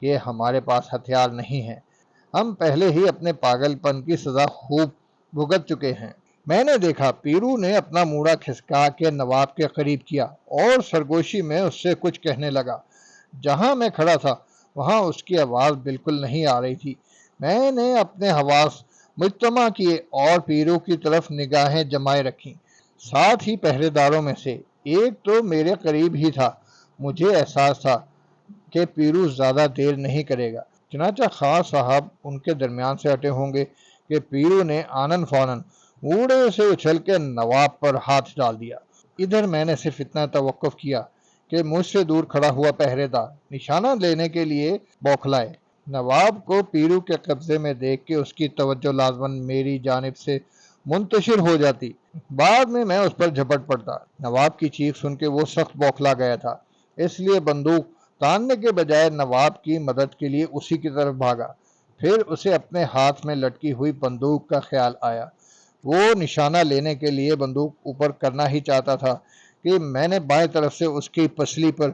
کہ ہمارے پاس ہتھیار نہیں ہیں۔ ہم پہلے ہی اپنے پاگل پن کی سزا خوب بھگت چکے ہیں۔ میں نے دیکھا پیرو نے اپنا موڑا کھسکا کے نواب کے قریب کیا اور سرگوشی میں اس سے کچھ کہنے لگا۔ جہاں میں کھڑا تھا وہاں اس کی آواز بالکل نہیں آ رہی تھی۔ میں نے اپنے حواس مجتمع کیے اور پیرو کی طرف نگاہیں جمائے رکھیں۔ ساتھ ہی پہرے داروں میں سے ایک تو میرے قریب ہی تھا۔ مجھے احساس تھا کہ پیرو زیادہ دیر نہیں کرے گا۔ چنانچہ خان صاحب ان کے درمیان سے ہٹے ہوں گے کہ پیرو نے آنن فونن موڑے سے اچھل کے نواب پر ہاتھ ڈال دیا۔ ادھر میں نے صرف اتنا توقف کیا کہ مجھ سے دور کھڑا ہوا پہرے دار نشانہ لینے کے لیے بوکھلائے۔ نواب کو پیرو کے قبضے میں دیکھ کے اس کی توجہ لازماً میری جانب سے منتشر ہو جاتی۔ بعد میں اس پر جھپٹ پڑتا۔ نواب کی چیخ سن کے وہ سخت بوکھلا گیا تھا، اس لیے بندوق تاننے کے بجائے نواب کی مدد کے لیے اسی کی طرف بھاگا۔ پھر اسے اپنے ہاتھ میں لٹکی ہوئی بندوق کا خیال آیا۔ وہ نشانہ لینے کے لیے بندوق اوپر کرنا ہی چاہتا تھا کہ میں نے بائیں طرف سے اس کی پسلی پر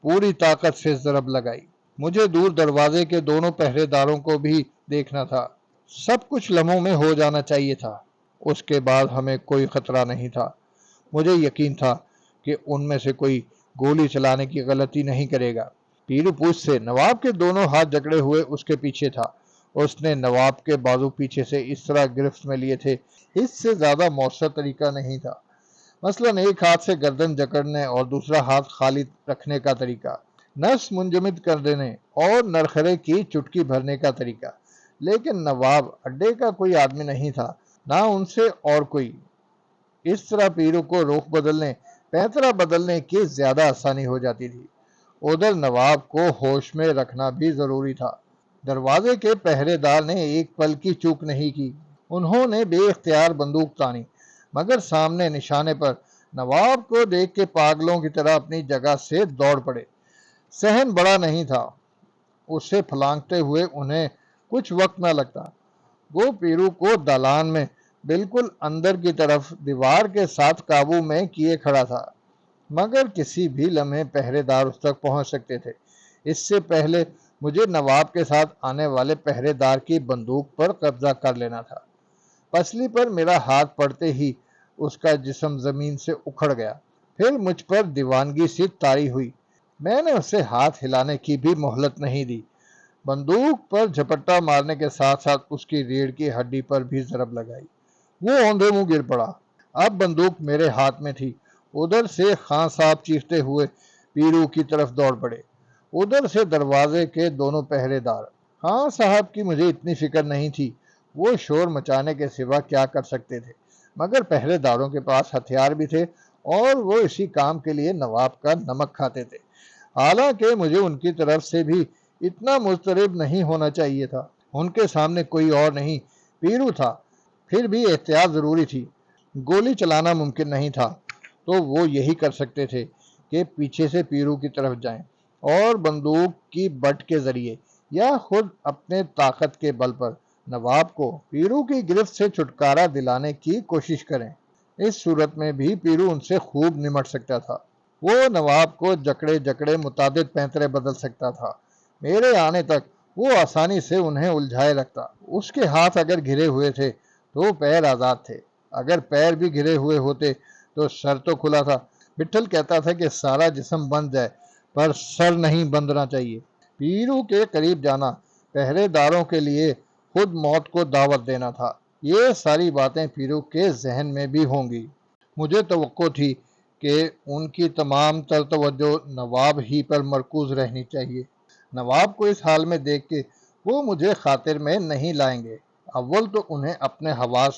پوری طاقت سے ضرب لگائی۔ مجھے دور دروازے کے دونوں پہرے داروں کو بھی دیکھنا تھا۔ سب کچھ لمحوں میں ہو جانا چاہیے تھا۔ اس کے بعد ہمیں کوئی خطرہ نہیں تھا۔ مجھے یقین تھا کہ ان میں سے کوئی گولی چلانے کی غلطی نہیں کرے گا۔ پیرو پوچھ سے نواب کے دونوں ہاتھ جکڑے ہوئے اس کے پیچھے تھا۔ اس نے نواب کے بازو پیچھے سے اس طرح گرفت میں لیے تھے، اس سے زیادہ مؤثر طریقہ نہیں تھا۔ مثلاً ایک ہاتھ سے گردن جکڑنے اور دوسرا ہاتھ خالی رکھنے کا طریقہ، نس منجمد کر دینے اور نرخرے کی چٹکی بھرنے کا طریقہ۔ لیکن نواب اڈے کا کوئی آدمی نہیں تھا، نہ ان سے اور کوئی۔ اس طرح پیرو کو رخ بدلنے، پینترا بدلنے کی زیادہ آسانی ہو جاتی تھی۔ ادھر نواب کو ہوش میں رکھنا بھی ضروری تھا۔ دروازے کے پہرے دار نے ایک پل کی چوک نہیں کی۔ انہوں نے بے اختیار بندوق تانی، مگر سامنے نشانے پر نواب کو دیکھ کے پاگلوں کی طرح اپنی جگہ سے دوڑ پڑے۔ صحن بڑا نہیں تھا، اسے پھلانگتے ہوئے انہیں کچھ وقت نہ لگتا۔ وہ پیرو کو دالان میں بالکل اندر کی طرف دیوار کے ساتھ قابو میں کیے کھڑا تھا، مگر کسی بھی لمحے پہرے دار اس تک پہنچ سکتے تھے۔ اس سے پہلے مجھے نواب کے ساتھ آنے والے پہرے دار کی بندوق پر قبضہ کر لینا تھا۔ پسلی پر میرا ہاتھ پڑتے ہی اس کا جسم زمین سے اکھڑ گیا، پھر مجھ پر دیوانگی سی طاری ہوئی۔ میں نے اسے ہاتھ ہلانے کی بھی مہلت نہیں دی۔ بندوق پر جھپٹا مارنے کے ساتھ ساتھ اس کی ریڑھ کی ہڈی پر بھی ضرب لگائی۔ وہ اوندھے منہ گر پڑا۔ اب بندوق میرے ہاتھ میں تھی۔ ادھر سے خان صاحب چیختے ہوئے پیرو کی طرف دوڑ پڑے، ادھر سے دروازے کے دونوں پہرے دار۔ خان صاحب کی مجھے اتنی فکر نہیں تھی، وہ شور مچانے کے سوا کیا کر سکتے تھے، مگر پہرے داروں کے پاس ہتھیار بھی تھے اور وہ اسی کام کے لیے نواب کا نمک کھاتے تھے۔ حالانکہ مجھے ان کی طرف سے بھی اتنا مضطرب نہیں ہونا چاہیے تھا۔ ان کے سامنے کوئی اور نہیں، پیرو تھا، پھر بھی احتیاط ضروری تھی۔ گولی چلانا ممکن نہیں تھا، تو وہ یہی کر سکتے تھے کہ پیچھے سے پیرو کی طرف جائیں اور بندوق کی بٹ کے ذریعے یا خود اپنے طاقت کے بل پر نواب کو پیرو کی گرفت سے چھٹکارا دلانے کی کوشش کریں۔ اس صورت میں بھی پیرو ان سے خوب نمٹ سکتا تھا۔ وہ نواب کو جکڑے جکڑے متعدد پینترے بدل سکتا تھا۔ میرے آنے تک وہ آسانی سے انہیں الجھائے رکھتا۔ اس کے ہاتھ اگر گھرے ہوئے تھے تو پیر آزاد تھے، اگر پیر بھی گھرے ہوئے ہوتے تو سر تو کھلا تھا۔ وٹھل کہتا تھا کہ سارا جسم بند جائے پر سر نہیں بندنا چاہیے۔ پیرو کے قریب جانا پہرے داروں کے لیے خود موت کو دعوت دینا تھا۔ یہ ساری باتیں پیرو کے ذہن میں بھی ہوں گی۔ مجھے توقع تھی کہ ان کی تمام تر توجہ نواب ہی پر مرکوز رہنی چاہیے۔ نواب کو اس حال میں دیکھ کے وہ مجھے خاطر میں نہیں لائیں گے۔ اول تو انہیں اپنے حواس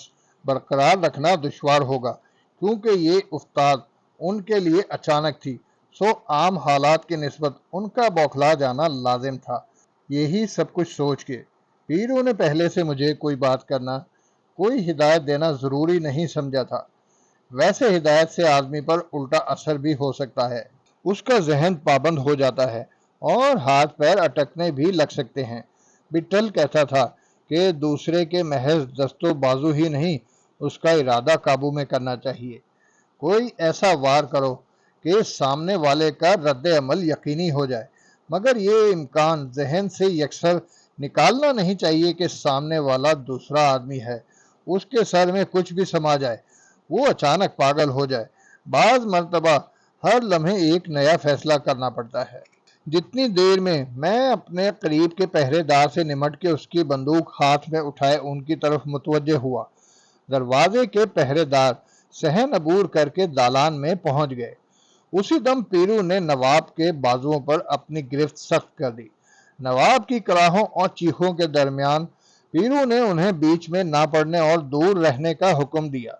برقرار رکھنا دشوار ہوگا، کیونکہ یہ افتاد ان کے لیے اچانک تھی، سو عام حالات کی نسبت ان کا بوکھلا جانا لازم تھا۔ یہی سب کچھ سوچ کے پیرو نے پہلے سے مجھے کوئی بات کرنا، کوئی ہدایت دینا ضروری نہیں سمجھا تھا۔ ویسے ہدایت سے آدمی پر الٹا اثر بھی ہو سکتا ہے، اس کا ذہن پابند ہو جاتا ہے اور ہاتھ پیر اٹکنے بھی لگ سکتے ہیں۔ وٹھل کہتا تھا کہ دوسرے کے محض دست و بازو ہی نہیں، اس کا ارادہ قابو میں کرنا چاہیے۔ کوئی ایسا وار کرو کہ سامنے والے کا رد عمل یقینی ہو جائے، مگر یہ امکان ذہن سے یکسر نکالنا نہیں چاہیے کہ سامنے والا دوسرا آدمی ہے، اس کے سر میں کچھ بھی سما جائے، وہ اچانک پاگل ہو جائے۔ بعض مرتبہ ہر لمحے ایک نیا فیصلہ کرنا پڑتا ہے۔ جتنی دیر میں اپنے قریب کے پہرے دار سے نمٹ کے اس کی بندوق ہاتھ میں اٹھائے ان کی طرف متوجہ ہوا، دروازے کے پہرے دار صحن عبور کر کے دالان میں پہنچ گئے۔ اسی دم پیرو نے نواب کے بازوؤں پر اپنی گرفت سخت کر دی۔ نواب کی کراہوں اور چیخوں کے درمیان پیرو نے انہیں بیچ میں نہ پڑنے اور دور رہنے کا حکم دیا۔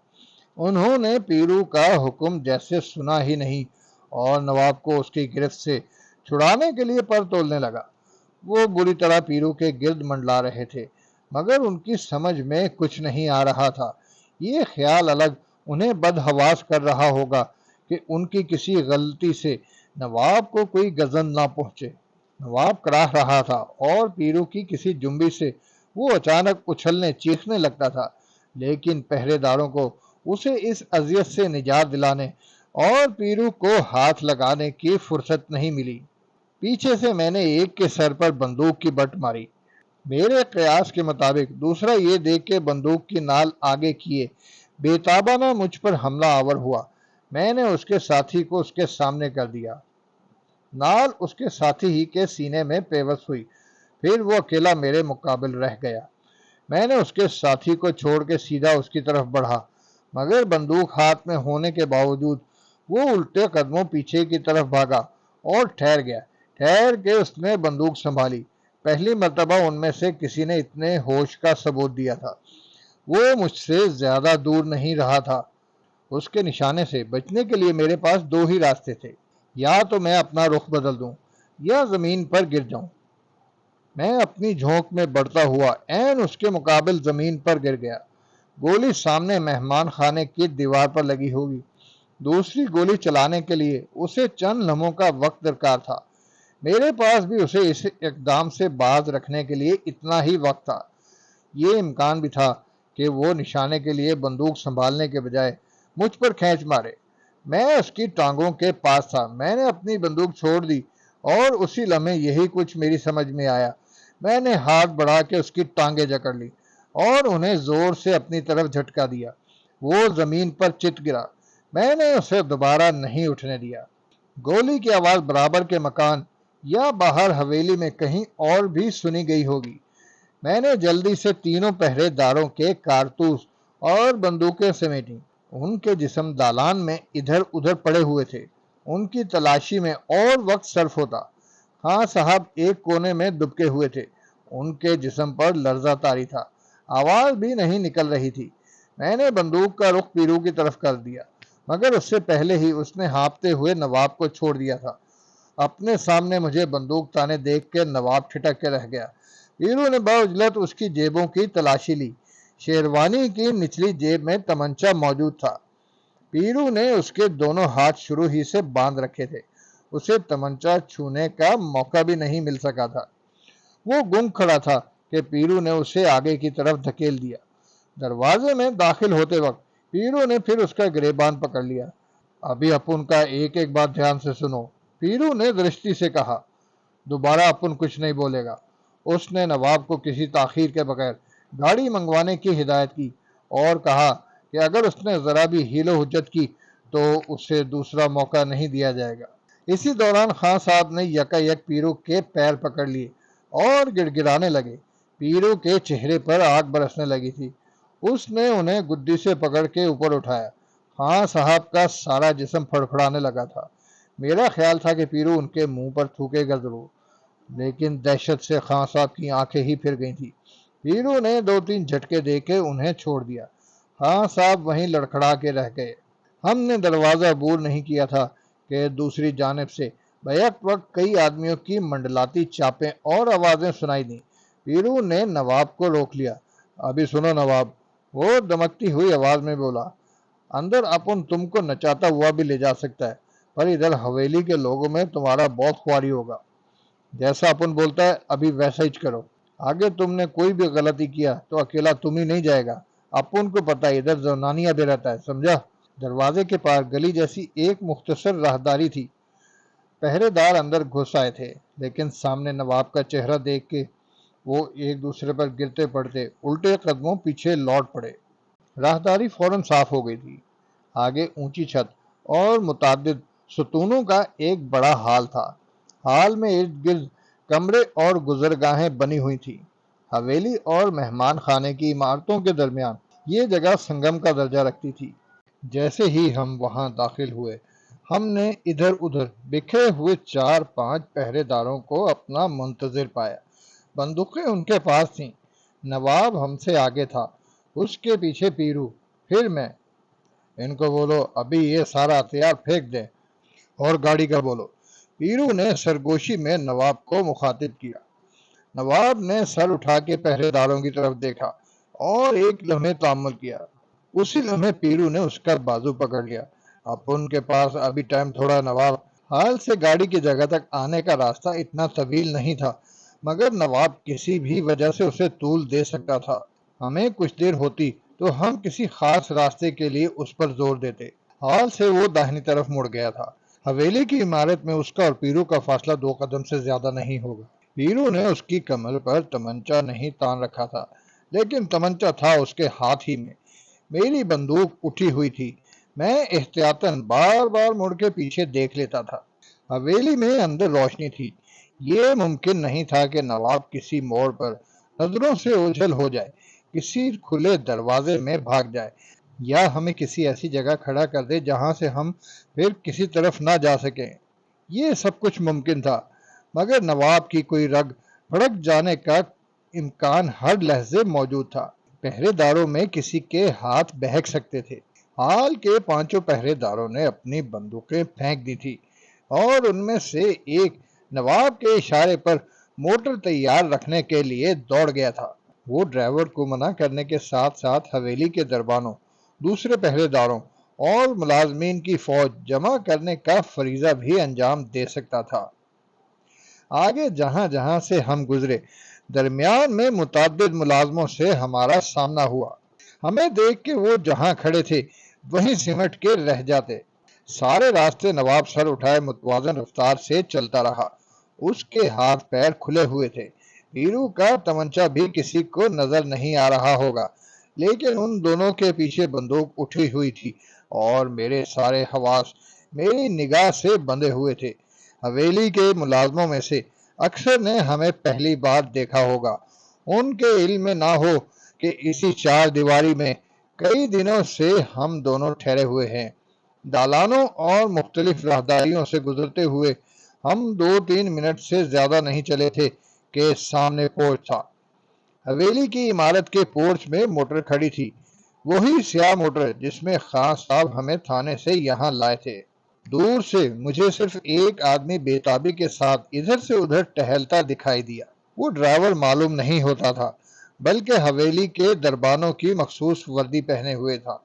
انہوں نے پیرو کا حکم جیسے سنا ہی نہیں اور نواب کو اس کی گرفت سے چھڑانے کے لیے پر تولنے لگا۔ وہ بری طرح پیرو کے گرد منڈلا رہے تھے، مگر ان کی سمجھ میں کچھ نہیں آ رہا تھا۔ یہ خیال الگ انہیں بدحواس کر رہا ہوگا کہ ان کی کسی غلطی سے نواب کو کوئی غضن نہ پہنچے۔ نواب کراہ رہا تھا اور پیرو کی کسی جنبش سے وہ اچانک اچھلنے چیخنے لگتا تھا، لیکن پہرے داروں کو اسے اس اذیت سے نجات دلانے اور پیرو کو ہاتھ لگانے کی فرصت نہیں ملی۔ پیچھے سے میں نے ایک کے سر پر بندوق کی بٹ ماری۔ میرے قیاس کے مطابق دوسرا یہ دیکھ کے بندوق کی نال آگے کیے بے تابانہ مجھ پر حملہ آور ہوا۔ میں نے اس کے ساتھی کو اس کے سامنے کر دیا۔ نال اس کے ساتھی ہی کے سینے میں پیوست ہوئی، پھر وہ اکیلا میرے مقابل رہ گیا۔ میں نے اس کے ساتھی کو چھوڑ کے سیدھا اس کی طرف بڑھا، مگر بندوق ہاتھ میں ہونے کے باوجود وہ الٹے قدموں پیچھے کی طرف بھاگا اور ٹھہر گیا۔ ٹھہر کے اس نے بندوق سنبھالی۔ پہلی مرتبہ ان میں سے کسی نے اتنے ہوش کا ثبوت دیا تھا۔ وہ مجھ سے زیادہ دور نہیں رہا تھا۔ اس کے نشانے سے بچنے کے لیے میرے پاس دو ہی راستے تھے، یا تو میں اپنا رخ بدل دوں یا زمین پر گر جاؤں۔ میں اپنی جھونک میں بڑھتا ہوا عین اس کے مقابل زمین پر گر گیا۔ گولی سامنے مہمان خانے کی دیوار پر لگی ہوگی۔ دوسری گولی چلانے کے لیے اسے چند لمحوں کا وقت درکار تھا۔ میرے پاس بھی اسے اس اقدام سے باز رکھنے کے لیے اتنا ہی وقت تھا۔ یہ امکان بھی تھا کہ وہ نشانے کے لیے بندوق سنبھالنے کے بجائے مجھ پر کھینچ مارے۔ میں اس کی ٹانگوں کے پاس تھا۔ میں نے اپنی بندوق چھوڑ دی اور اسی لمحے یہی کچھ میری سمجھ میں آیا۔ میں نے ہاتھ بڑھا کے اس کی ٹانگیں جکڑ لی اور انہیں زور سے اپنی طرف جھٹکا دیا۔ وہ زمین پر چت گرا۔ میں نے اسے دوبارہ نہیں اٹھنے دیا۔ گولی کی آواز برابر کے مکان یا باہر حویلی میں کہیں اور بھی سنی گئی ہوگی۔ میں نے جلدی سے تینوں پہرے داروں کے کارتوس اور بندوقیں سمیٹیں۔ ان کے جسم دالان میں ادھر ادھر پڑے ہوئے تھے۔ ان کی تلاشی میں اور وقت صرف ہوتا۔ خان صاحب ایک کونے میں دبکے ہوئے تھے۔ ان کے جسم پر لرزہ طاری تھا۔ آواز بھی نہیں نکل رہی تھی۔ میں نے بندوق کا رخ پیرو کی طرف کر دیا، مگر اس سے پہلے ہی اس نے ہانپتے ہوئے نواب کو چھوڑ دیا تھا۔ اپنے سامنے مجھے بندوق تانے دیکھ کے نواب ٹھٹک کے رہ گیا۔ پیرو نے بعجلت اس کی جیبوں کی تلاشی لی۔ شیروانی کی نچلی جیب میں تمنچا موجود تھا۔ پیرو نے اس کے دونوں ہاتھ شروع ہی سے باندھ رکھے تھے۔ اسے تمنچا چھونے کا موقع بھی نہیں مل سکا تھا۔ وہ گنگ کھڑا تھا کہ پیرو نے اسے آگے کی طرف دھکیل دیا۔ دروازے میں داخل ہوتے وقت پیرو نے پھر اس کا گریبان پکڑ لیا۔ ابھی اپن کا ایک ایک بات دھیان سے سنو، پیرو نے درستی سے کہا۔ دوبارہ اپن کچھ نہیں بولے گا۔ اس نے نواب کو کسی تاخیر کے بغیر گاڑی منگوانے کی ہدایت کی اور کہا کہ اگر اس نے ذرا بھی حیل و حجت کی تو اسے دوسرا موقع نہیں دیا جائے گا۔ اسی دوران خان صاحب نے یکا یک پیرو کے پیر پکڑ لیے اور گڑ گڑانے لگے۔ پیرو کے چہرے پر آگ برسنے لگی تھی۔ اس نے انہیں گدی سے پکڑ کے اوپر اٹھایا۔ خان صاحب کا سارا جسم پھڑپھڑانے لگا تھا۔ میرا خیال تھا کہ پیرو ان کے منہ پر تھوکے گا ضرور، لیکن دہشت سے خان صاحب کی آنکھیں ہی پھر گئی تھی۔ پیرو نے دو تین جھٹکے دے کے انہیں چھوڑ دیا۔ خان صاحب وہیں لڑکھڑا کے رہ گئے۔ ہم نے دروازہ عبور نہیں کیا تھا کہ دوسری جانب سے بیک وقت کئی آدمیوں کی منڈلاتی چاپیں اور آوازیں سنائی دیں۔ پیرو نے نواب کو روک لیا۔ ابھی سنو نواب، وہ دمکتی ہوئی آواز میں بولا، اندر اپن تم کو نچاتا ہوا بھی لے جا سکتا ہے، پر ادھر حویلی کے لوگوں میں تمہارا بہت خواری ہوگا۔ جیسا اپن بولتا ہے ابھی ویسا ہی کرو۔ آگے تم نے کوئی بھی غلطی کیا تو اکیلا تم ہی نہیں جائے گا، اپن کو پتہ ہے ادھر زنانیہ بھی رہتا ہے، سمجھا؟ دروازے کے پار گلی جیسی ایک مختصر راہداری تھی۔ پہرے دار اندر گھس آئے تھے، لیکن سامنے نواب کا چہرہ دیکھ کے وہ ایک دوسرے پر گرتے پڑتے الٹے قدموں پیچھے لوٹ پڑے۔ راہداری فوراً صاف ہو گئی تھی۔ آگے اونچی چھت اور متعدد ستونوں کا ایک بڑا ہال تھا۔ ہال میں ارد گرد کمرے اور گزرگاہیں بنی ہوئی تھی۔ حویلی اور مہمان خانے کی عمارتوں کے درمیان یہ جگہ سنگم کا درجہ رکھتی تھی۔ جیسے ہی ہم وہاں داخل ہوئے، ہم نے ادھر ادھر بکھرے ہوئے 4-5 پہرے داروں کو اپنا منتظر پایا۔ بندوقیں ان کے پاس تھیں۔ نواب ہم سے آگے تھا، اس کے پیچھے پیرو، پھر میں۔ ان کو بولو ابھی یہ سارا ہتھیار پھینک دیں اور گاڑی کا بولو۔ پیرو نے سرگوشی میں نواب کو مخاطب کیا۔ نواب نے سر اٹھا کے پہرے داروں کی طرف دیکھا اور ایک لمحے تأمل کیا۔ اسی لمحے پیرو نے اس کا بازو پکڑ لیا۔ اپن کے پاس ابھی ٹائم تھوڑا نواب۔ حال سے گاڑی کی جگہ تک آنے کا راستہ اتنا طویل نہیں تھا، مگر نواب کسی بھی وجہ سے اسے طول دے سکتا تھا۔ ہمیں کچھ دیر ہوتی تو ہم کسی خاص راستے کے لیے اس پر زور دیتے۔ حال سے وہ داہنی طرف مڑ گیا تھا۔ حویلی کی عمارت میں اس کا اور پیرو کا فاصلہ 2 قدم سے زیادہ نہیں ہوگا۔ پیرو نے اس کی کمر پر تمنچا نہیں تان رکھا تھا، لیکن تمنچا تھا اس کے ہاتھ ہی میں۔ میری بندوق اٹھی ہوئی تھی۔ میں احتیاطاً بار بار مڑ کے پیچھے دیکھ لیتا تھا۔ حویلی میں اندر روشنی تھی، یہ ممکن نہیں تھا کہ نواب کسی موڑ پر نظروں سے اوجھل ہو جائے، کسی کھلے دروازے میں بھاگ جائے، یا ہمیں کسی ایسی جگہ کھڑا کر دے جہاں سے ہم پھر کسی طرف نہ جا سکیں۔ یہ سب کچھ ممکن تھا، مگر نواب کی کوئی رگ پھڑک جانے کا امکان ہر لحظے موجود تھا۔ پہرے داروں میں کسی کے ہاتھ بہک سکتے تھے۔ حال کے پانچوں پہرے داروں نے اپنی بندوقیں پھینک دی تھی، اور ان میں سے ایک نواب کے اشارے پر موٹر تیار رکھنے کے لیے دوڑ گیا تھا۔ وہ ڈرائیور کو منع کرنے کے ساتھ ساتھ حویلی کے دربانوں، دوسرے پہرے داروں اور ملازمین کی فوج جمع کرنے کا فریضہ بھی انجام دے سکتا تھا۔ آگے جہاں جہاں سے ہم گزرے، درمیان میں متعدد ملازموں سے ہمارا سامنا ہوا۔ ہمیں دیکھ کے وہ جہاں کھڑے تھے وہیں سمٹ کے رہ جاتے۔ سارے راستے نواب سر اٹھائے متوازن رفتار سے چلتا رہا۔ اس کے ہاتھ پیر کھلے ہوئے تھے۔ پیرو کا تمنچا بھی کسی کو نظر نہیں آ رہا ہوگا، لیکن ان دونوں کے پیچھے بندوق اٹھی ہوئی تھی، اور میرے سارے حواس میری نگاہ سے بندھے ہوئے تھے۔ حویلی کے ملازموں میں سے اکثر نے ہمیں پہلی بار دیکھا ہوگا۔ ان کے علم میں نہ ہو کہ اسی چار دیواری میں کئی دنوں سے ہم دونوں ٹھہرے ہوئے ہیں۔ دالانوں اور مختلف راہداریوں سے گزرتے ہوئے ہم 2-3 منٹ سے زیادہ نہیں چلے تھے کہ سامنے پورچ تھا۔ حویلی کی عمارت کے پورچ میں موٹر کھڑی تھی، وہی سیاہ موٹر جس میں خان صاحب ہمیں تھانے سے یہاں لائے تھے۔ دور سے مجھے صرف ایک آدمی بے تابی کے ساتھ ادھر سے ادھر ٹہلتا دکھائی دیا۔ وہ ڈرائیور معلوم نہیں ہوتا تھا، بلکہ حویلی کے دربانوں کی مخصوص وردی پہنے ہوئے تھا۔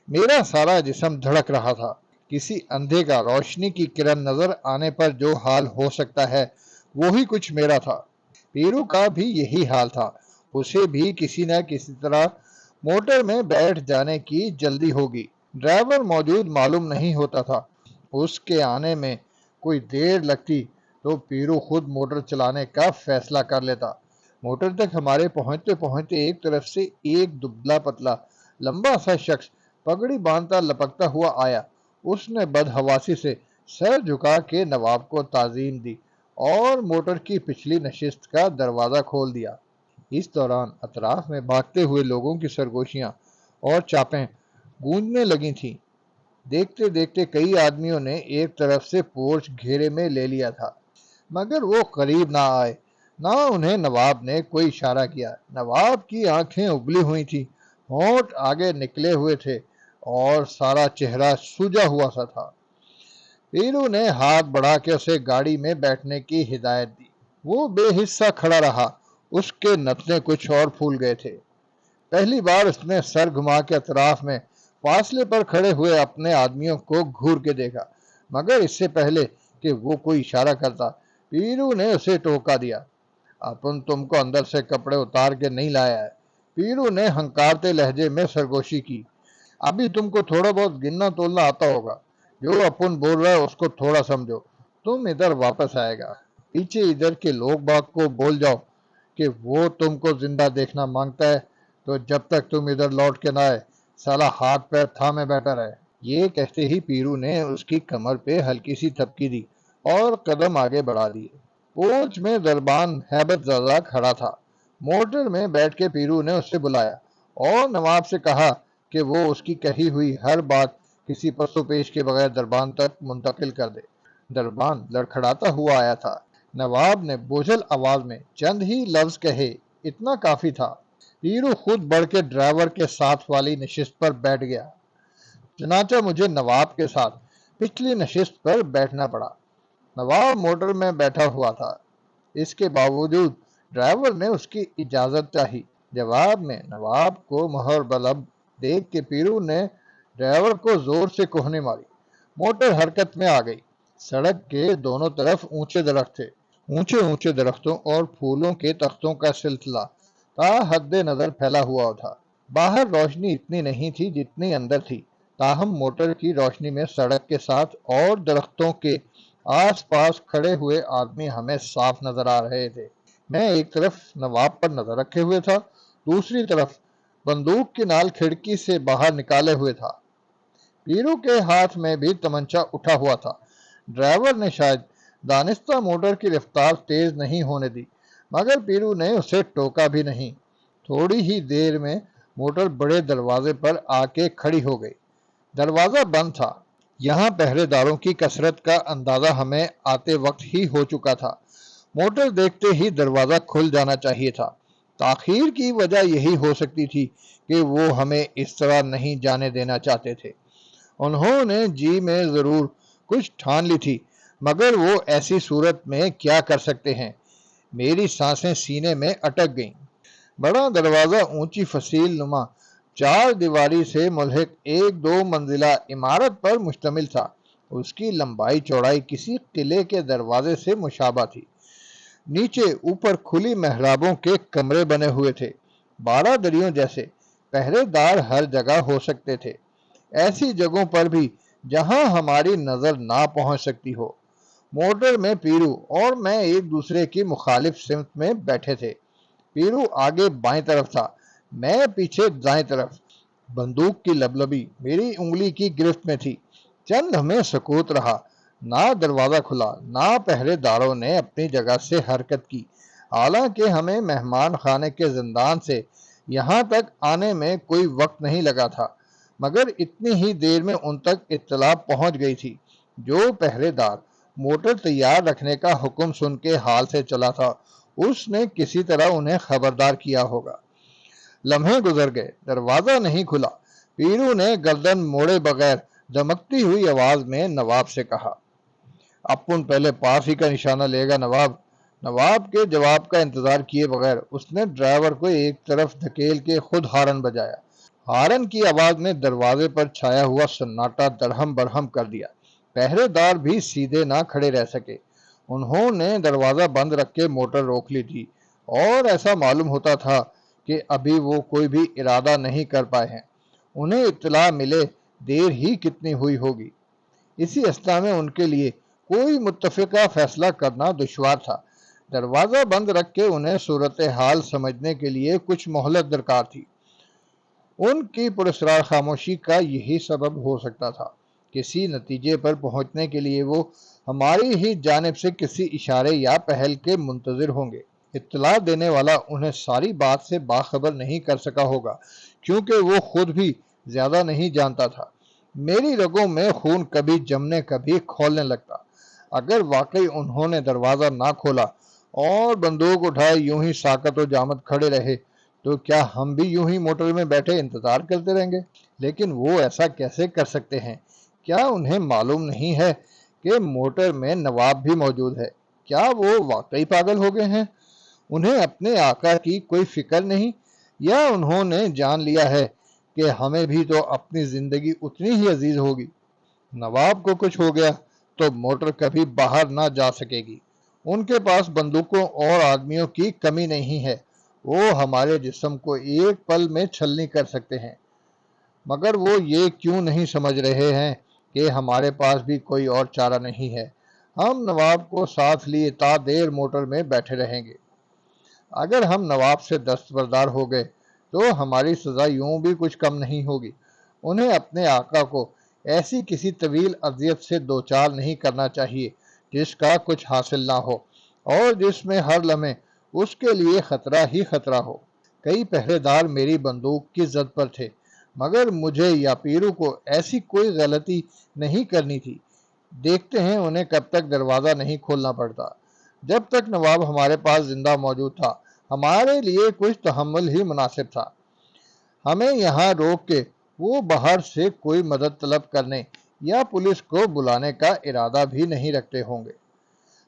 میرا سارا جسم دھڑک رہا تھا۔ کسی اندھے کا روشنی کی کرن نظر آنے پر جو حال ہو سکتا ہے، وہی کچھ میرا تھا۔ پیرو کا بھی یہی حال تھا۔ اسے بھی کسی نہ کسی طرح موٹر میں بیٹھ جانے کی جلدی ہوگی۔ ڈرائیور موجود معلوم نہیں ہوتا تھا۔ اس کے آنے میں کوئی دیر لگتی تو پیرو خود موٹر چلانے کا فیصلہ کر لیتا۔ موٹر تک ہمارے پہنچتے پہنچتے ایک طرف سے ایک دبلا پتلا لمبا سا شخص پگڑی باندھتا لپکتا ہوا آیا۔ اس نے بدحواسی سے سر جھکا کے نواب کو تعظیم دی اور موٹر کی پچھلی نشست کا دروازہ کھول دیا۔ اس دوران اطراف میں بھاگتے ہوئے لوگوں کی سرگوشیاں اور چاپیں گونجنے لگی تھیں۔ دیکھتے دیکھتے کئی آدمیوں نے ایک طرف سے پورچ گھیرے میں لے لیا تھا، مگر وہ قریب نہ آئے، نہ انہیں نواب نے کوئی اشارہ کیا۔ نواب کی آنکھیں ابلی ہوئی تھیں، ہونٹ آگے نکلے ہوئے تھے، اور سارا چہرہ سوجا ہوا سا تھا۔ پیرو نے ہاتھ بڑھا کے اسے گاڑی میں بیٹھنے کی ہدایت دی۔ وہ بے حصہ کھڑا رہا، اس کے نتنے کچھ اور پھول گئے تھے۔ پہلی بار اس نے سر گھما کے اطراف میں فاصلے پر کھڑے ہوئے اپنے آدمیوں کو گھور کے دیکھا، مگر اس سے پہلے کہ وہ کوئی اشارہ کرتا، پیرو نے اسے ٹوکا دیا۔ اپن تم کو اندر سے کپڑے اتار کے نہیں لایا ہے۔ پیرو نے ہنکارتے لہجے میں سرگوشی کی۔ ابھی تم کو تھوڑا بہت گننا تولنا آتا ہوگا، جو اپن بول رہا ہے اس کو تھوڑا سمجھو، تم ادھر واپس آئے گا۔ پیچھے ادھر کے لوگ باغ کو بول جاؤ کہ وہ تم کو زندہ دیکھنا مانگتا ہے، تو جب تک تم ادھر لوٹ کے نہ آئے سالا ہاتھ پیر تھامے بیٹھا رہے۔ یہ کہتے ہی پیرو نے اس کی کمر پہ ہلکی سی تھپکی دی اور قدم آگے بڑھا دیے۔ پورچ میں دربان ہیبت زادہ کھڑا تھا۔ موٹر میں بیٹھ کے پیرو نے اس سے بلایا اور نواب سے کہا کہ وہ اس کی کہی ہوئی ہر بات کسی پس و پیش کے بغیر دربان تک منتقل کر دے۔ دربان لڑکھڑاتا ہوا آیا تھا۔ نواب نے بوجھل آواز میں چند ہی لفظ کہے، اتنا کافی تھا۔ پیرو خود بڑھ کے ڈرائیور کے ساتھ والی نشست پر بیٹھ گیا۔ چنانچہ مجھے نواب کے ساتھ پچھلی نشست پر بیٹھنا پڑا۔ نواب موٹر میں بیٹھا ہوا تھا، اس کے باوجود ڈرائیور نے اس کی اجازت چاہی۔ جواب میں نواب کو مہر بلب دیکھ کے پیرو نے ڈرائیور کو زور سے کوہنی ماری۔ موٹر حرکت میں آ گئی۔ سڑک کے دونوں طرف اونچے درخت تھے، اونچے اونچے درختوں اور پھولوں کے تختوں کا سلسلہ تا حد نظر پھیلا ہوا تھا۔ باہر روشنی اتنی نہیں تھی جتنی اندر تھی، تاہم موٹر کی روشنی میں سڑک کے ساتھ اور درختوں کے آس پاس کھڑے ہوئے آدمی ہمیں صاف نظر آ رہے تھے۔ میں ایک طرف نواب پر نظر رکھے ہوئے تھا، دوسری طرف بندوق کی نال کھڑکی سے باہر نکالے ہوئے تھا۔ پیرو کے ہاتھ میں بھی تمنچا اٹھا ہوا تھا۔ ڈرائیور نے شاید دانستہ موٹر کی رفتار تیز نہیں ہونے دی، مگر پیرو نے اسے ٹوکا بھی نہیں۔ تھوڑی ہی دیر میں موٹر بڑے دروازے پر آ کے کھڑی ہو گئی۔ دروازہ بند تھا۔ یہاں پہرے داروں کی کثرت کا اندازہ ہمیں آتے وقت ہی ہو چکا تھا۔ موٹر دیکھتے ہی دروازہ کھل جانا چاہیے تھا۔ تاخیر کی وجہ یہی ہو سکتی تھی کہ وہ ہمیں اس طرح نہیں جانے دینا چاہتے تھے۔ انہوں نے جی میں ضرور کچھ ٹھان لی تھی، مگر وہ ایسی صورت میں کیا کر سکتے ہیں؟ میری سانسیں سینے میں اٹک گئیں۔ بڑا دروازہ اونچی فصیل نما چار دیواری سے ملحق ایک 2 منزلہ عمارت پر مشتمل تھا۔ اس کی لمبائی چوڑائی کسی قلعے کے دروازے سے مشابہ تھی۔ نیچے اوپر کھلی محرابوں کے کمرے بنے ہوئے تھے، 12 دریوں جیسے۔ پہرے دار ہر جگہ ہو سکتے تھے، ایسی جگہوں پر بھی جہاں ہماری نظر نہ پہنچ سکتی ہو۔ موٹر میں پیرو اور میں ایک دوسرے کی مخالف سمت میں بیٹھے تھے۔ پیرو آگے بائیں طرف تھا، میں پیچھے دائیں طرف۔ بندوق کی لبلبی میری انگلی کی گرفت میں تھی۔ چند لمحے سکوت رہا، نہ دروازہ کھلا، نہ پہرے داروں نے اپنی جگہ سے حرکت کی۔ حالانکہ ہمیں مہمان خانے کے زندان سے یہاں تک آنے میں کوئی وقت نہیں لگا تھا، مگر اتنی ہی دیر میں ان تک اطلاع پہنچ گئی تھی۔ جو پہرے دار موٹر تیار رکھنے کا حکم سن کے حال سے چلا تھا، اس نے کسی طرح انہیں خبردار کیا ہوگا۔ لمحے گزر گئے، دروازہ نہیں کھلا۔ پیرو نے گردن موڑے بغیر دمکتی ہوئی آواز میں نواب سے کہا، اپن پہلے پاس ہی کا نشانہ لے گا نواب۔ نواب کے جواب کا انتظار کیے بغیر اس نے ڈرائیور کو ایک طرف دھکیل کے خود ہارن بجایا۔ ہارن کی آواز نے دروازے پر چھایا ہوا سناٹا درہم برہم کر دیا۔ پہرے دار بھی سیدھے نہ کھڑے رہ سکے۔ انہوں نے دروازہ بند رکھ کے موٹر روک لی تھی، اور ایسا معلوم ہوتا تھا کہ ابھی وہ کوئی بھی ارادہ نہیں کر پائے ہیں۔ انہیں اطلاع ملے دیر ہی کتنی ہوئی ہوگی۔ اسی اثنا میں ان کے لیے کوئی متفقہ فیصلہ کرنا دشوار تھا۔ دروازہ بند رکھ کے انہیں صورتحال سمجھنے کے لیے کچھ مہلت درکار تھی۔ ان کی پراسرار خاموشی کا یہی سبب ہو سکتا تھا۔ کسی نتیجے پر پہنچنے کے لیے وہ ہماری ہی جانب سے کسی اشارے یا پہل کے منتظر ہوں گے۔ اطلاع دینے والا انہیں ساری بات سے باخبر نہیں کر سکا ہوگا، کیونکہ وہ خود بھی زیادہ نہیں جانتا تھا۔ میری رگوں میں خون کبھی جمنے کبھی کھولنے لگتا۔ اگر واقعی انہوں نے دروازہ نہ کھولا اور بندوق اٹھائے یوں ہی ساکت و جامد کھڑے رہے، تو کیا ہم بھی یوں ہی موٹر میں بیٹھے انتظار کرتے رہیں گے؟ لیکن وہ ایسا کیسے کر سکتے ہیں؟ کیا انہیں معلوم نہیں ہے کہ موٹر میں نواب بھی موجود ہے؟ کیا وہ واقعی پاگل ہو گئے ہیں؟ انہیں اپنے آقا کی کوئی فکر نہیں، یا انہوں نے جان لیا ہے کہ ہمیں بھی تو اپنی زندگی اتنی ہی عزیز ہوگی؟ نواب کو کچھ ہو گیا تو موٹر کبھی باہر نہ جا سکے گی۔ ان کے پاس بندوقوں اور آدمیوں کی کمی نہیں ہے، وہ ہمارے جسم کو ایک پل میں چھلنی کر سکتے ہیں۔ مگر وہ یہ کیوں نہیں سمجھ رہے ہیں کہ ہمارے پاس بھی کوئی اور چارہ نہیں ہے؟ ہم نواب کو ساتھ لیے تا دیر موٹر میں بیٹھے رہیں گے۔ اگر ہم نواب سے دستبردار ہو گئے تو ہماری سزا یوں بھی کچھ کم نہیں ہوگی۔ انہیں اپنے آقا کو ایسی کسی طویل اذیت سے دوچار نہیں کرنا چاہیے جس کا کچھ حاصل نہ ہو، اور جس میں ہر لمحے اس کے لیے خطرہ ہی خطرہ ہو۔ کئی پہرے دار میری بندوق کی زد پر تھے، مگر مجھے یا پیرو کو ایسی کوئی غلطی نہیں کرنی تھی۔ دیکھتے ہیں انہیں کب تک دروازہ نہیں کھولنا پڑتا۔ جب تک نواب ہمارے پاس زندہ موجود تھا، ہمارے لیے کچھ تحمل ہی مناسب تھا۔ ہمیں یہاں روک کے وہ باہر سے کوئی مدد طلب کرنے یا پولیس کو بلانے کا ارادہ بھی نہیں رکھتے ہوں گے۔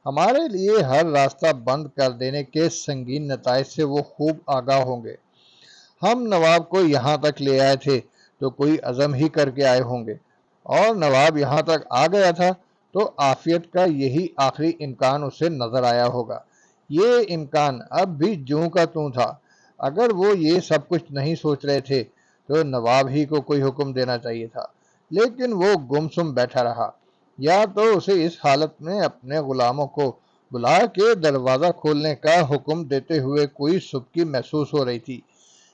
ہمارے لیے ہر راستہ بند کر دینے کے سنگین نتائج سے وہ خوب آگاہ ہوں گے۔ ہم نواب کو یہاں تک لے آئے تھے تو کوئی عزم ہی کر کے آئے ہوں گے، اور نواب یہاں تک آ گیا تھا تو عافیت کا یہی آخری امکان اسے نظر آیا ہوگا۔ یہ امکان اب بھی جوں کا توں تھا۔ اگر وہ یہ سب کچھ نہیں سوچ رہے تھے تو نواب ہی کو کوئی حکم دینا چاہیے تھا، لیکن وہ گمسم بیٹھا رہا۔ یا تو اسے اس حالت میں اپنے غلاموں کو بلا کے دروازہ کھولنے کا حکم دیتے ہوئے کوئی سبکی محسوس ہو رہی تھی،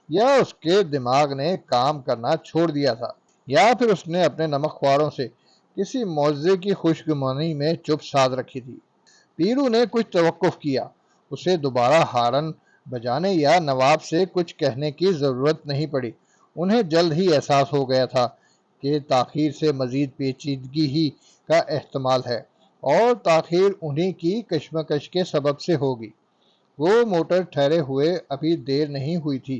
یا اس کے دماغ نے کام کرنا چھوڑ دیا تھا۔ یا پھر اس نے اپنے نمک خواروں سے کسی معجزے کی خوشگمانی میں چپ سادھ رکھی تھی؟ پیرو نے کچھ توقف کیا۔ اسے دوبارہ ہارن بجانے یا نواب سے کچھ کہنے کی ضرورت نہیں پڑی۔ انہیں جلد ہی احساس ہو گیا تھا کہ تاخیر سے مزید پیچیدگی ہی کا احتمال ہے، اور تاخیر انہی کی کشمکش کے سبب سے ہوگی۔ وہ موٹر ٹھہرے ہوئے ابھی دیر نہیں ہوئی تھی،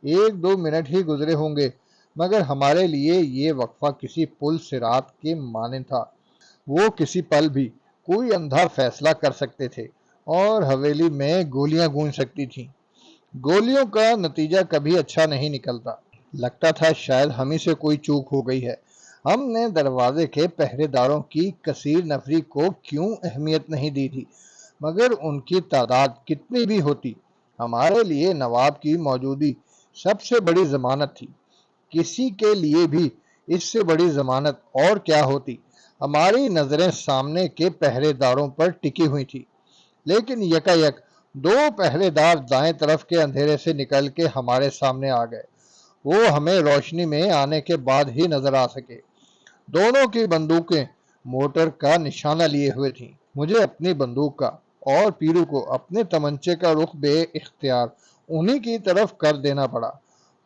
1-2 منٹ ہی گزرے ہوں گے، مگر ہمارے لیے یہ وقفہ کسی پل صراط کے مانند تھا۔ وہ کسی پل بھی کوئی اندھا فیصلہ کر سکتے تھے، اور حویلی میں گولیاں گونج سکتی تھیں۔ گولیوں کا نتیجہ کبھی اچھا نہیں نکلتا۔ لگتا تھا شاید ہم ہی سے کوئی چوک ہو گئی ہے۔ ہم نے دروازے کے پہرے داروں کی کثیر نفری کو کیوں اہمیت نہیں دی تھی، مگر ان کی تعداد کتنی بھی ہوتی، ہمارے لیے نواب کی موجودگی سب سے بڑی ضمانت تھی۔ کسی کے لیے بھی اس سے بڑی ضمانت اور کیا ہوتی؟ ہماری نظریں سامنے کے پہرے داروں پر ٹکی ہوئی تھی، لیکن یکا یک 2 پہرے دار دائیں طرف کے اندھیرے سے نکل کے ہمارے سامنے آ گئے۔ وہ ہمیں روشنی میں آنے کے بعد ہی نظر آ سکے۔ دونوں کی بندوقیں موٹر کا نشانہ لیے ہوئے تھیں۔ مجھے اپنی بندوق کا اور پیرو کو اپنے تمنچے کا رخ بے اختیار انہی کی طرف کر دینا پڑا۔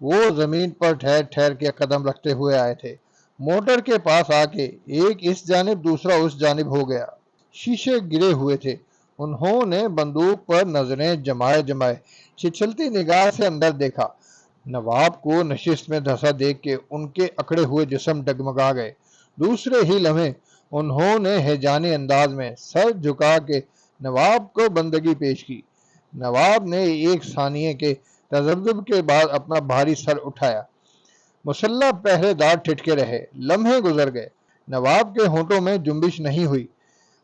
وہ زمین پر ٹھہر ٹھہر کے قدم رکھتے ہوئے آئے تھے۔ موٹر کے پاس آ کے ایک اس جانب دوسرا اس جانب ہو گیا۔ شیشے گرے ہوئے تھے۔ انہوں نے بندوق پر نظریں جمائے جمائے چھچلتی نگاہ سے اندر دیکھا۔ نواب کو نشست میں دھنسا دیکھ کے ان کے اکڑے ہوئے جسم ڈگمگا گئے۔ دوسرے ہی لمحے انہوں نے ہیجانی انداز میں سر جھکا کے نواب کو بندگی پیش کی۔ نواب نے 1 ثانیے کے تذبذب کے بعد اپنا بھاری سر اٹھایا۔ مسلح پہرے دار ٹھٹکے رہے۔ لمحے گزر گئے، نواب کے ہونٹوں میں جنبش نہیں ہوئی۔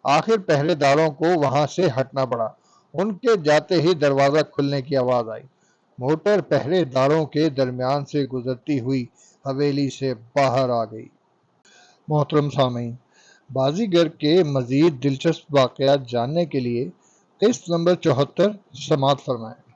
آخر پہرے داروں کو وہاں سے ہٹنا پڑا۔ ان کے جاتے ہی دروازہ کھلنے کی آواز آئی۔ موٹر پہرے داروں کے درمیان سے گزرتی ہوئی حویلی سے باہر آ گئی۔ محترم سامعین، بازیگر کے مزید دلچسپ واقعات جاننے کے لیے قسط نمبر 74 سماعت فرمائیں۔